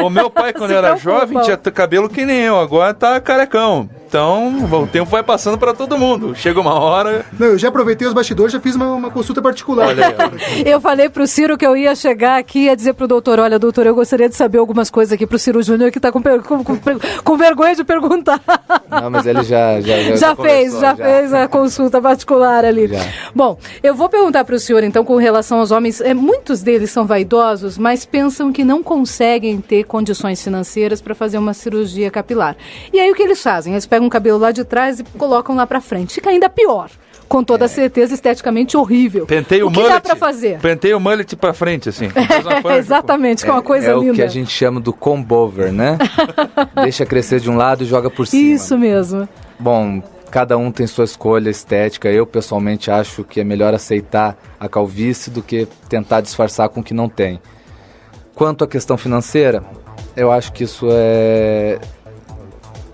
o meu pai, quando era jovem, tinha cabelo que nem eu. Agora tá carecão. Então, o tempo vai passando para todo mundo. Chega uma hora... Não, eu já aproveitei os bastidores, já fiz uma consulta particular. Olha aí. Eu falei pro Ciro que eu ia chegar aqui e ia dizer pro doutor, olha, doutor, eu gostaria de saber algumas coisas aqui pro Ciro Júnior que tá com vergonha de perguntar. Não, mas ele já fez a consulta particular ali. Já. Bom, eu vou perguntar pro senhor, então, com relação aos homens, muitos deles são vaidosos, mas pensam que não conseguem ter condições financeiras para fazer uma cirurgia capilar. E aí o que eles fazem? Eles pegam um cabelo lá de trás e colocam lá pra frente. Fica ainda pior. Com toda certeza, esteticamente horrível. Pentei o que mullet, dá pra fazer? Pentei o mullet pra frente, assim. Exatamente, que é uma coisa linda. É o que a gente chama do comb-over, né? Deixa crescer de um lado e joga por cima. Isso mesmo. Bom, cada um tem sua escolha estética. Eu, pessoalmente, acho que é melhor aceitar a calvície do que tentar disfarçar com o que não tem. Quanto à questão financeira, eu acho que isso é...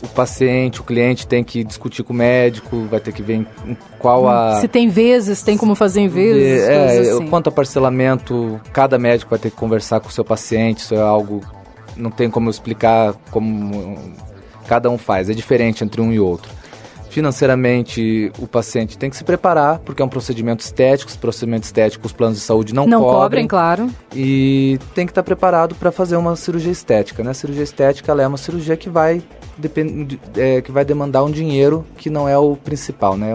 O paciente, o cliente tem que discutir com o médico, vai ter que ver em qual a... Se tem vezes, tem como fazer em vezes, coisas assim. Quanto a parcelamento, cada médico vai ter que conversar com o seu paciente, isso é algo... Não tem como eu explicar como cada um faz, é diferente entre um e outro. Financeiramente, o paciente tem que se preparar, porque é um procedimento estético, os procedimentos estéticos, os planos de saúde não cobrem, claro. E tem que estar preparado para fazer uma cirurgia estética, né? A cirurgia estética ela é uma cirurgia que vai demandar um dinheiro que não é o principal, né?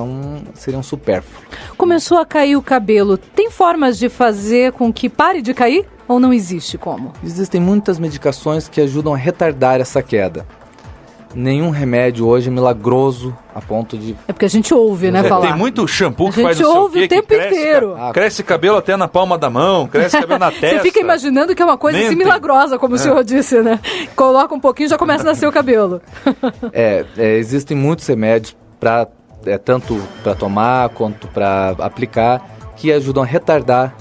Seria um supérfluo. Começou a cair o cabelo, tem formas de fazer com que pare de cair? Ou não existe como? Existem muitas medicações que ajudam a retardar essa queda. Nenhum remédio hoje é milagroso a ponto de... É porque a gente ouve, né, falar. Tem muito shampoo que faz não sei o quê, o tempo inteiro. Cresce cabelo até na palma da mão, cresce cabelo na testa. Você fica imaginando que é uma coisa assim milagrosa, como o senhor disse, né? Coloca um pouquinho e já começa a nascer o cabelo. Existem muitos remédios, tanto para tomar quanto para aplicar, que ajudam a retardar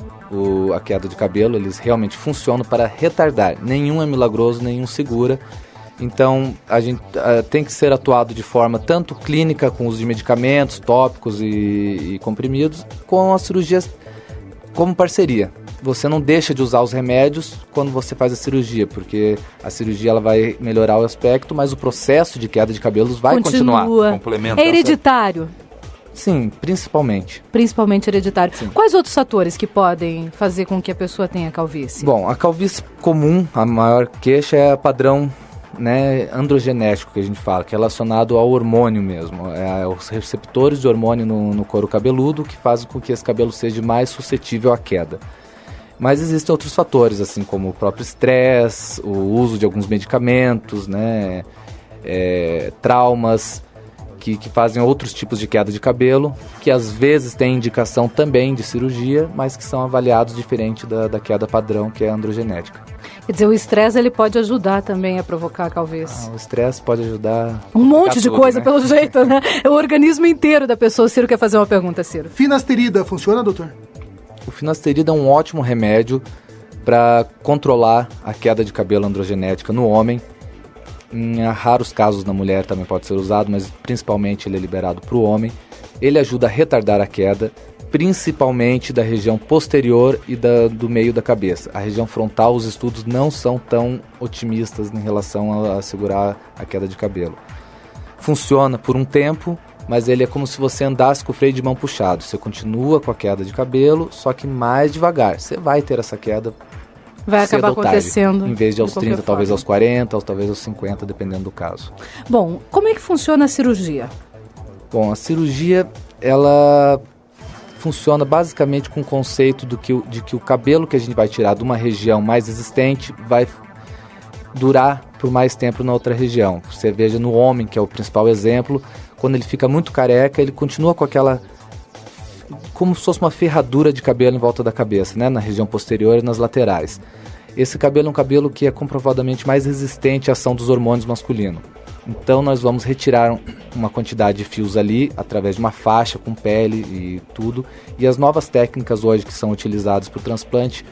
a queda de cabelo. Eles realmente funcionam para retardar. Nenhum é milagroso, nenhum segura. Então, a gente tem que ser atuado de forma tanto clínica, com uso de medicamentos, tópicos e comprimidos, com as cirurgias como parceria. Você não deixa de usar os remédios quando você faz a cirurgia, porque a cirurgia ela vai melhorar o aspecto, mas o processo de queda de cabelos vai continuar. Complementa. É hereditário? Sim, principalmente. Principalmente hereditário. Sim. Quais outros fatores que podem fazer com que a pessoa tenha calvície? Bom, a calvície comum, a maior queixa é padrão, né, androgenético, que a gente fala, que é relacionado ao hormônio mesmo. É os receptores de hormônio no couro cabeludo que fazem com que esse cabelo seja mais suscetível à queda. Mas existem outros fatores, assim como o próprio estresse, o uso de alguns medicamentos, né, traumas, que fazem outros tipos de queda de cabelo, que às vezes têm indicação também de cirurgia, mas que são avaliados diferente da queda padrão, que é a androgenética. Quer dizer, o estresse ele pode ajudar também a provocar a calvície. O estresse pode ajudar... Um monte de coisa, né? Pelo jeito, né? É o organismo inteiro da pessoa. Ciro quer fazer uma pergunta, Ciro. Finasterida funciona, doutor? O finasterida é um ótimo remédio para controlar a queda de cabelo androgenética no homem. Em raros casos na mulher também pode ser usado, mas principalmente ele é liberado para o homem. Ele ajuda a retardar a queda, principalmente da região posterior e do meio da cabeça. A região frontal, os estudos não são tão otimistas em relação a segurar a queda de cabelo. Funciona por um tempo, mas ele é como se você andasse com o freio de mão puxado. Você continua com a queda de cabelo, só que mais devagar. Você vai ter essa queda. Vai acabar acontecendo. Em vez de aos 30, talvez aos 40, ou talvez aos 50, dependendo do caso. Bom, como é que funciona a cirurgia? Bom, a cirurgia, ela funciona basicamente com o conceito de que o cabelo que a gente vai tirar de uma região mais existente vai durar por mais tempo na outra região. Você veja no homem, que é o principal exemplo, quando ele fica muito careca, ele continua com aquela... como se fosse uma ferradura de cabelo em volta da cabeça, né? Na região posterior e nas laterais. Esse cabelo é um cabelo que é comprovadamente mais resistente à ação dos hormônios masculinos. Então nós vamos retirar uma quantidade de fios ali, através de uma faixa com pele e tudo. E as novas técnicas hoje que são utilizadas para o transplante,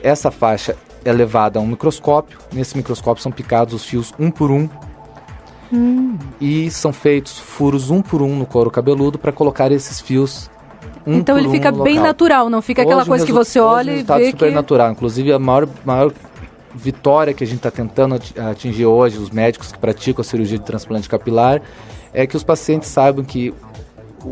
essa faixa é levada a um microscópio. Nesse microscópio são picados os fios um por um. E são feitos furos um por um no couro cabeludo para colocar esses fios então ele fica bem natural, não fica aquela coisa que você olha e vê super que... natural. Inclusive a maior vitória que a gente está tentando atingir hoje, os médicos que praticam a cirurgia de transplante capilar, é que os pacientes saibam que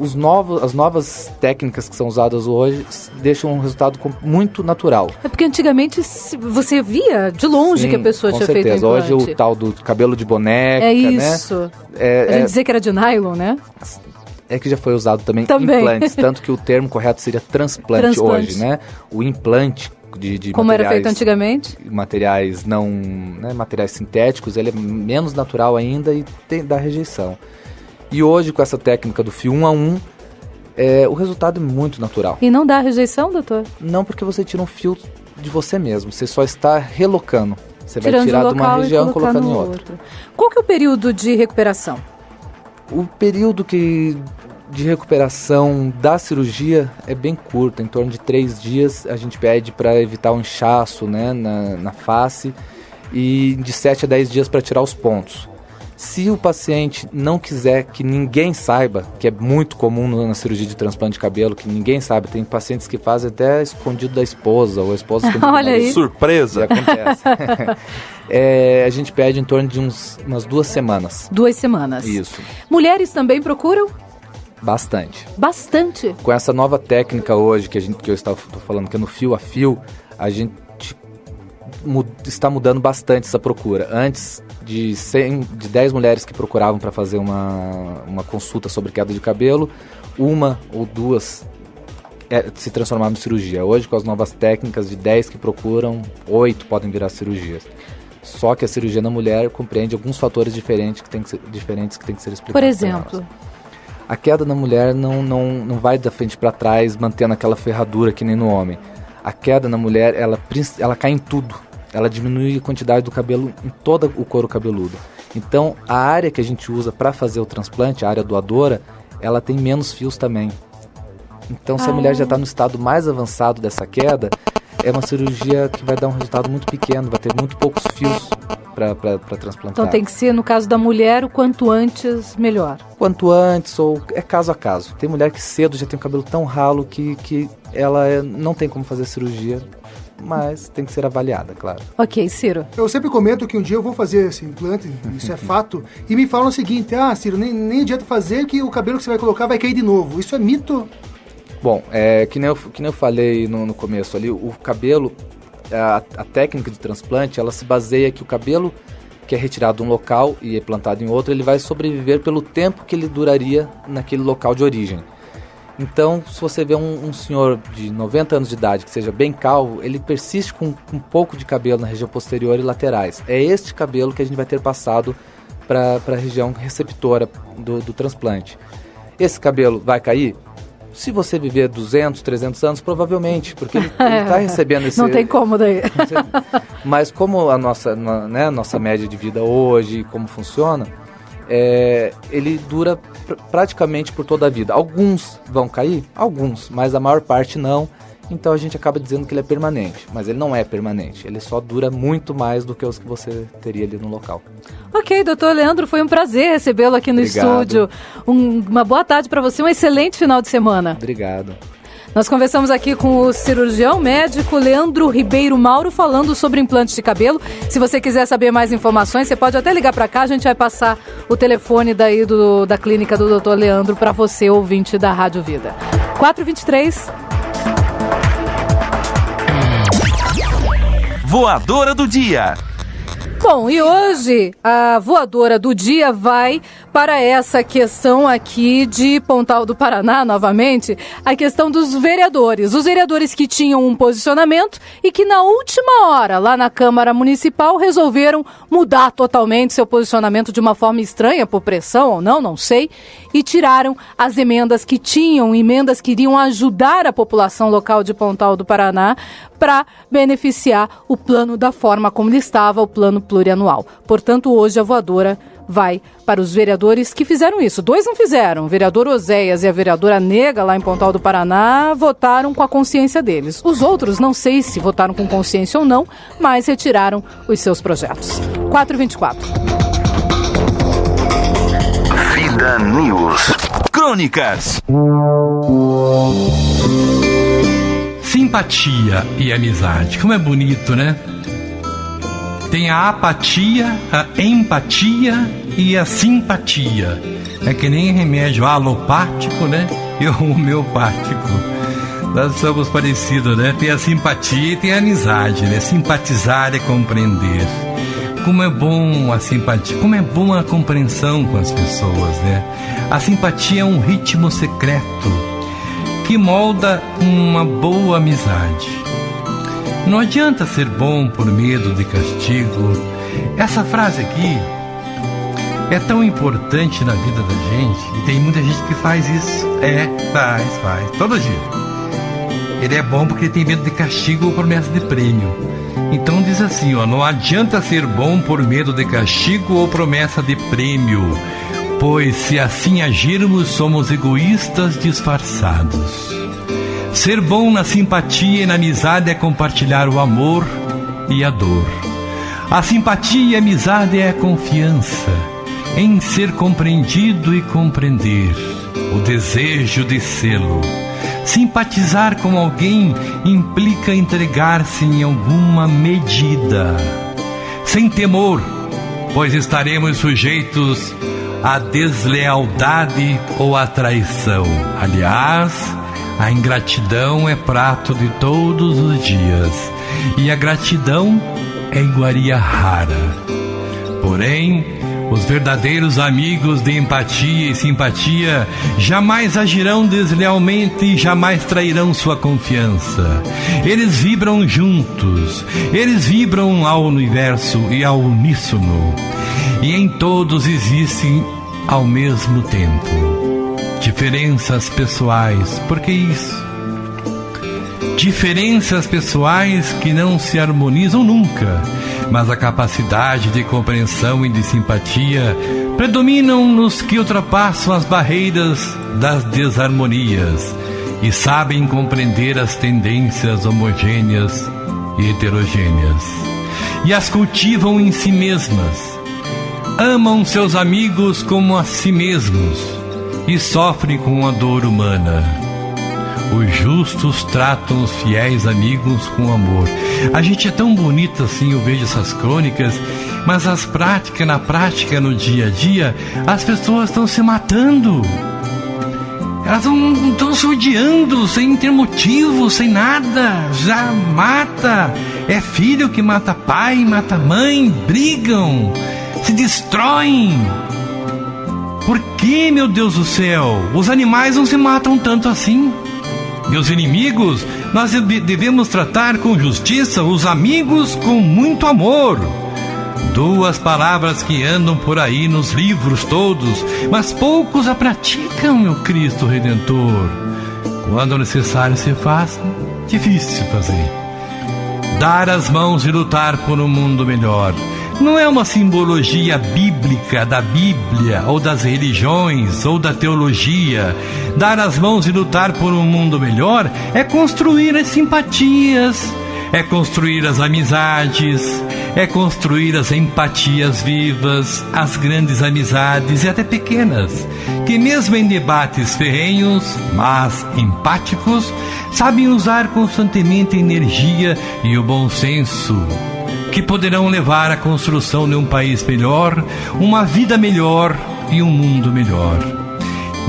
as novas técnicas que são usadas hoje deixam um resultado muito natural. É porque antigamente você via de longe. Sim, que a pessoa tinha feito o implante. Hoje o tal do cabelo de boneca, é isso, né? A gente dizia que era de nylon, né? É que já foi usado também implantes, tanto que o termo correto seria transplante hoje, né? O implante de como era feito antigamente? Materiais não, né, materiais sintéticos, ele é menos natural ainda e dá rejeição. E hoje, com essa técnica do fio 1 a 1, o resultado é muito natural. E não dá rejeição, doutor? Não, porque você tira um fio de você mesmo, você só está relocando. Você tirando vai tirar de uma região e colocando em outra. Qual que é o período de recuperação? O período de recuperação da cirurgia é bem curto, em torno de 3 dias. A gente pede para evitar o inchaço, né, na face, e de 7 a 10 dias para tirar os pontos. Se o paciente não quiser que ninguém saiba, que é muito comum na cirurgia de transplante de cabelo, que ninguém sabe, tem pacientes que fazem até escondido da esposa, ou a esposa escondido Olha aí. Surpresa! Acontece. A gente pede em torno de umas 2 semanas. 2 semanas. Isso. Mulheres também procuram? Bastante. Bastante? Com essa nova técnica hoje que eu estou falando, que é no fio a fio, a gente está mudando bastante essa procura. Antes de 10 mulheres que procuravam para fazer uma consulta sobre queda de cabelo, 1 ou 2 se transformavam em cirurgia. Hoje, com as novas técnicas, de 10 que procuram, 8 podem virar cirurgias. Só que a cirurgia na mulher compreende alguns fatores diferentes que tem que ser explicados. Por exemplo? A queda na mulher não vai da frente para trás, mantendo aquela ferradura que nem no homem. A queda na mulher, ela cai em tudo. Ela diminui a quantidade do cabelo em todo o couro cabeludo. Então, a área que a gente usa para fazer o transplante, a área doadora, ela tem menos fios também. Então, se a mulher já está no estado mais avançado dessa queda, é uma cirurgia que vai dar um resultado muito pequeno, vai ter muito poucos fios para transplantar. Então tem que ser, no caso da mulher, o quanto antes, melhor. Quanto antes, ou é caso a caso. Tem mulher que cedo já tem o cabelo tão ralo que ela não tem como fazer cirurgia, mas tem que ser avaliada, claro. Ok, Ciro. Eu sempre comento que um dia eu vou fazer esse implante, isso é fato, e me falam o seguinte: Ciro, nem adianta fazer que o cabelo que você vai colocar vai cair de novo. Isso é mito? Bom, que nem eu falei no começo ali, o cabelo, a técnica de transplante, ela se baseia que o cabelo que é retirado de um local e é plantado em outro, ele vai sobreviver pelo tempo que ele duraria naquele local de origem. Então, se você vê um senhor de 90 anos de idade que seja bem calvo, ele persiste com um pouco de cabelo na região posterior e laterais. É este cabelo que a gente vai ter passado para a região receptora do transplante. Esse cabelo vai cair? Se você viver 200, 300 anos, provavelmente, porque ele está recebendo esse... Não tem como daí. Mas como a nossa média de vida hoje, como funciona, ele dura praticamente por toda a vida. Alguns vão cair? Alguns, mas a maior parte não. Então a gente acaba dizendo que ele é permanente, mas ele não é permanente. Ele só dura muito mais do que os que você teria ali no local. Ok, doutor Leandro, foi um prazer recebê-lo aqui no estúdio. Uma boa tarde para você, um excelente final de semana. Obrigado. Nós conversamos aqui com o cirurgião médico Leandro Ribeiro Mauro, falando sobre implantes de cabelo. Se você quiser saber mais informações, você pode até ligar para cá, a gente vai passar o telefone daí da clínica do doutor Leandro para você, ouvinte da Rádio Vida. 4h23. Voadora do dia. Bom, e hoje a voadora do dia vai para essa questão aqui de Pontal do Paraná, novamente, a questão dos vereadores. Os vereadores que tinham um posicionamento e que na última hora, lá na Câmara Municipal, resolveram mudar totalmente seu posicionamento de uma forma estranha, por pressão ou não sei, e tiraram as emendas que tinham, emendas que iriam ajudar a população local de Pontal do Paraná para beneficiar o plano da forma como ele estava, o plano plurianual. Portanto, hoje a voadora vai para os vereadores que fizeram isso. 2 não fizeram. O vereador Oséias e a vereadora Nega, lá em Pontal do Paraná, votaram com a consciência deles. Os outros, não sei se votaram com consciência ou não, mas retiraram os seus projetos. 4h24. Vida News. Crônicas. Simpatia e amizade. Como é bonito, né? Tem a apatia, a empatia e a simpatia. É que nem remédio alopático, né? E o homeopático. Nós somos parecidos, né? Tem a simpatia e tem a amizade, né? Simpatizar é compreender. Como é bom a simpatia, como é bom a compreensão com as pessoas, né? A simpatia é um ritmo secreto que molda uma boa amizade. Não adianta ser bom por medo de castigo. Essa frase aqui é tão importante na vida da gente, e tem muita gente que faz isso. Faz, todo dia. Ele é bom porque tem medo de castigo ou promessa de prêmio. Então diz assim, não adianta ser bom por medo de castigo ou promessa de prêmio, pois se assim agirmos, somos egoístas disfarçados. Ser bom na simpatia e na amizade é compartilhar o amor e a dor. A simpatia e a amizade é a confiança em ser compreendido e compreender, o desejo de sê-lo. Simpatizar com alguém implica entregar-se em alguma medida, sem temor, pois estaremos sujeitos à deslealdade ou à traição. Aliás, a ingratidão é prato de todos os dias, e a gratidão é iguaria rara. Porém, os verdadeiros amigos de empatia e simpatia jamais agirão deslealmente e jamais trairão sua confiança. Eles vibram juntos, eles vibram ao universo e ao uníssono, e em todos existem ao mesmo tempo diferenças pessoais. Por que isso? Diferenças pessoais que não se harmonizam nunca, mas a capacidade de compreensão e de simpatia predominam nos que ultrapassam as barreiras das desarmonias e sabem compreender as tendências homogêneas e heterogêneas, e as cultivam em si mesmas. Amam seus amigos como a si mesmos e sofrem com a dor humana. Os justos tratam os fiéis amigos com amor. A gente é tão bonito assim, eu vejo essas crônicas, mas na prática, no dia a dia, as pessoas estão se matando. Elas estão se odiando, sem ter motivo, sem nada. Já mata. É filho que mata pai, mata mãe, brigam, se destroem. Por que, meu Deus do céu? Os animais não se matam tanto assim. Meus inimigos, nós devemos tratar com justiça os amigos com muito amor. 2 palavras que andam por aí nos livros todos, mas poucos a praticam, meu Cristo Redentor. Quando necessário se faz, difícil fazer. Dar as mãos e lutar por um mundo melhor. Não é uma simbologia bíblica da Bíblia, ou das religiões, ou da teologia. Dar as mãos e lutar por um mundo melhor é construir as simpatias, é construir as amizades, é construir as empatias vivas, as grandes amizades e até pequenas, que mesmo em debates ferrenhos, mas empáticos, sabem usar constantemente a energia e o bom senso, que poderão levar à construção de um país melhor, uma vida melhor e um mundo melhor.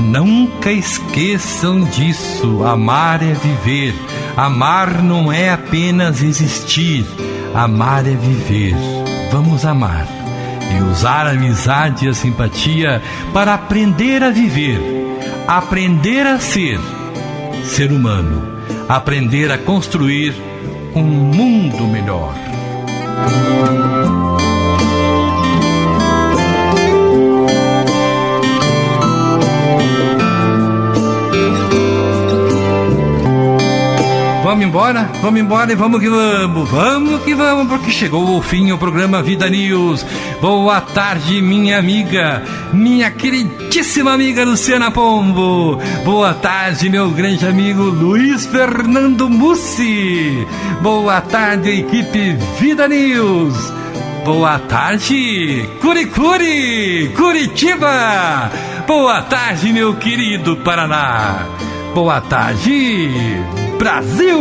Nunca esqueçam disso. Amar é viver. Amar não é apenas existir. Amar é viver. Vamos amar e usar a amizade e a simpatia para aprender a viver, aprender a ser humano, aprender a construir um mundo melhor. Vamos embora e vamos que vamos, porque chegou ao fim o programa Vida News. Boa tarde, minha amiga, minha queridíssima amiga Luciana Pombo. Boa tarde, meu grande amigo Luiz Fernando Mussi. Boa tarde, equipe Vida News. Boa tarde, Curitiba. Boa tarde, meu querido Paraná. Boa tarde, Brasil!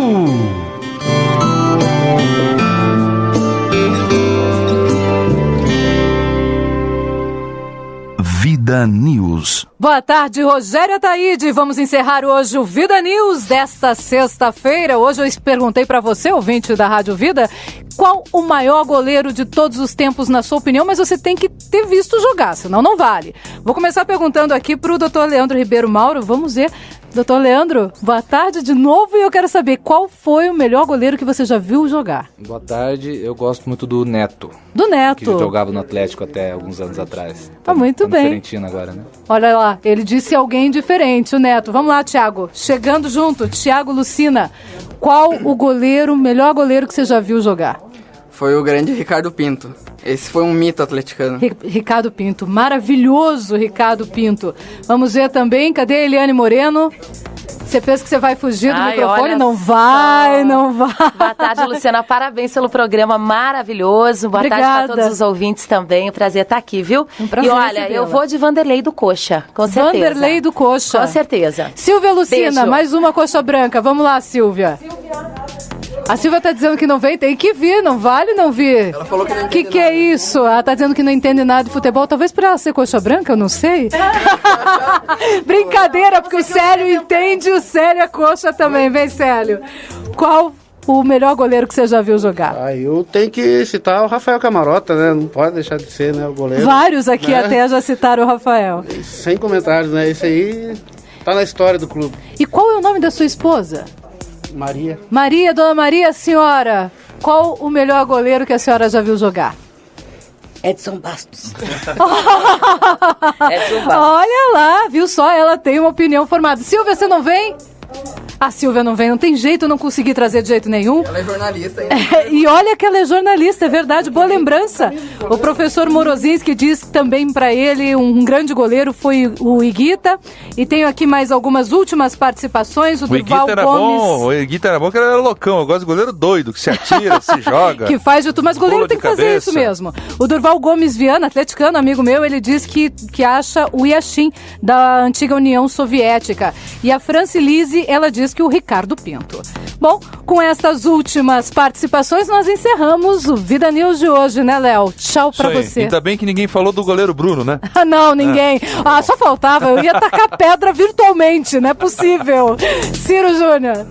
Vida News. Boa tarde, Rogério Ataíde. Vamos encerrar hoje o Vida News desta sexta-feira. Hoje eu perguntei para você, ouvinte da Rádio Vida, qual o maior goleiro de todos os tempos, na sua opinião, mas você tem que ter visto jogar, senão não vale. Vou começar perguntando aqui para o Dr. Leandro Ribeiro Mauro. Vamos ver. Doutor Leandro, boa tarde de novo e eu quero saber qual foi o melhor goleiro que você já viu jogar. Boa tarde, eu gosto muito do Neto. Do Neto? Que jogava no Atlético até alguns anos atrás. Muito bem. Fiorentina agora, né? Olha lá, ele disse alguém diferente, o Neto. Vamos lá, Thiago. Chegando junto, Thiago Lucina. Qual o melhor goleiro que você já viu jogar? Foi o grande Ricardo Pinto. Esse foi um mito atleticano. Ricardo Pinto, maravilhoso Ricardo Pinto. Vamos ver também, cadê a Eliane Moreno? Você pensa que você vai fugir do microfone? Não vai. Boa tarde, Luciana. Parabéns pelo programa maravilhoso. Boa tarde para todos os ouvintes também. Um prazer estar aqui, viu? Um prazer. E olha, eu vou de Vanderlei do Coxa, com certeza. Vanderlei do Coxa. Com certeza. Silvia Lucina, beijo. Mais uma coxa branca. Vamos lá, Silvia. A Silvia tá dizendo que não vem, tem que vir, não vale não vir. Ela falou que não entende que é isso? Ela tá dizendo que não entende nada de futebol, talvez por ela ser coxa branca, eu não sei. Brincadeira, porque o Célio entende, o Célio é coxa também, vem Célio. Qual o melhor goleiro que você já viu jogar? Eu tenho que citar o Rafael Camarota, né? Não pode deixar de ser, né, o goleiro. Vários aqui até já citaram o Rafael. Sem comentários, né? Esse aí tá na história do clube. E qual é o nome da sua esposa? Maria, Dona Maria, senhora, qual o melhor goleiro que a senhora já viu jogar? Edson Bastos. Olha lá, viu só? Ela tem uma opinião formada. Silvia, você não vem? A Silvia não vem, não tem jeito, não consegui trazer de jeito nenhum. Ela é jornalista ainda. E olha que ela é jornalista, é verdade, boa lembrança. O professor Morozinski diz que também para ele um grande goleiro foi o Higuita. E tenho aqui mais algumas últimas participações. O Durval Gomes. O Higuita era bom, que ele era loucão. Eu gosto de goleiro doido, que se atira, se joga. Que faz de tudo, mas goleiro tem que fazer isso mesmo. O Durval Gomes Viana, atleticano, amigo meu, ele diz que acha o Yashin da antiga União Soviética. E a Francilise, ela diz que o Ricardo Pinto. Bom, com estas últimas participações, nós encerramos o Vida News de hoje, né, Léo? Tchau pra você. Ainda bem que ninguém falou do goleiro Bruno, né? Não, ninguém. Só faltava. Eu ia tacar pedra virtualmente, não é possível. Ciro Júnior.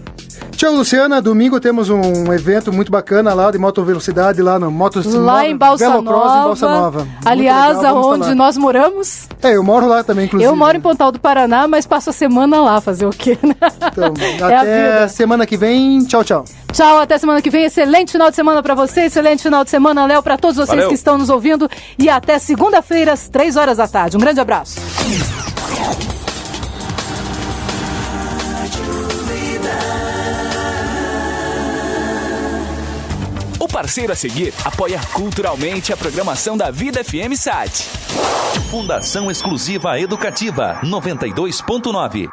Tchau, Luciana. Domingo temos um evento muito bacana lá de motovelocidade lá no lá em Balsa Nova. Aliás, aonde nós moramos. Eu moro lá também, inclusive. Eu moro em Pontal do Paraná, mas passo a semana lá fazer o quê, né? Então, até semana que vem. Tchau, tchau. Tchau, até semana que vem. Excelente final de semana pra você, excelente final de semana, Léo, pra todos vocês que estão nos ouvindo. E até segunda-feira, às 3h da tarde. Um grande abraço. O parceiro a seguir apoia culturalmente a programação da Vida FM Sat. Fundação Exclusiva Educativa 92.9.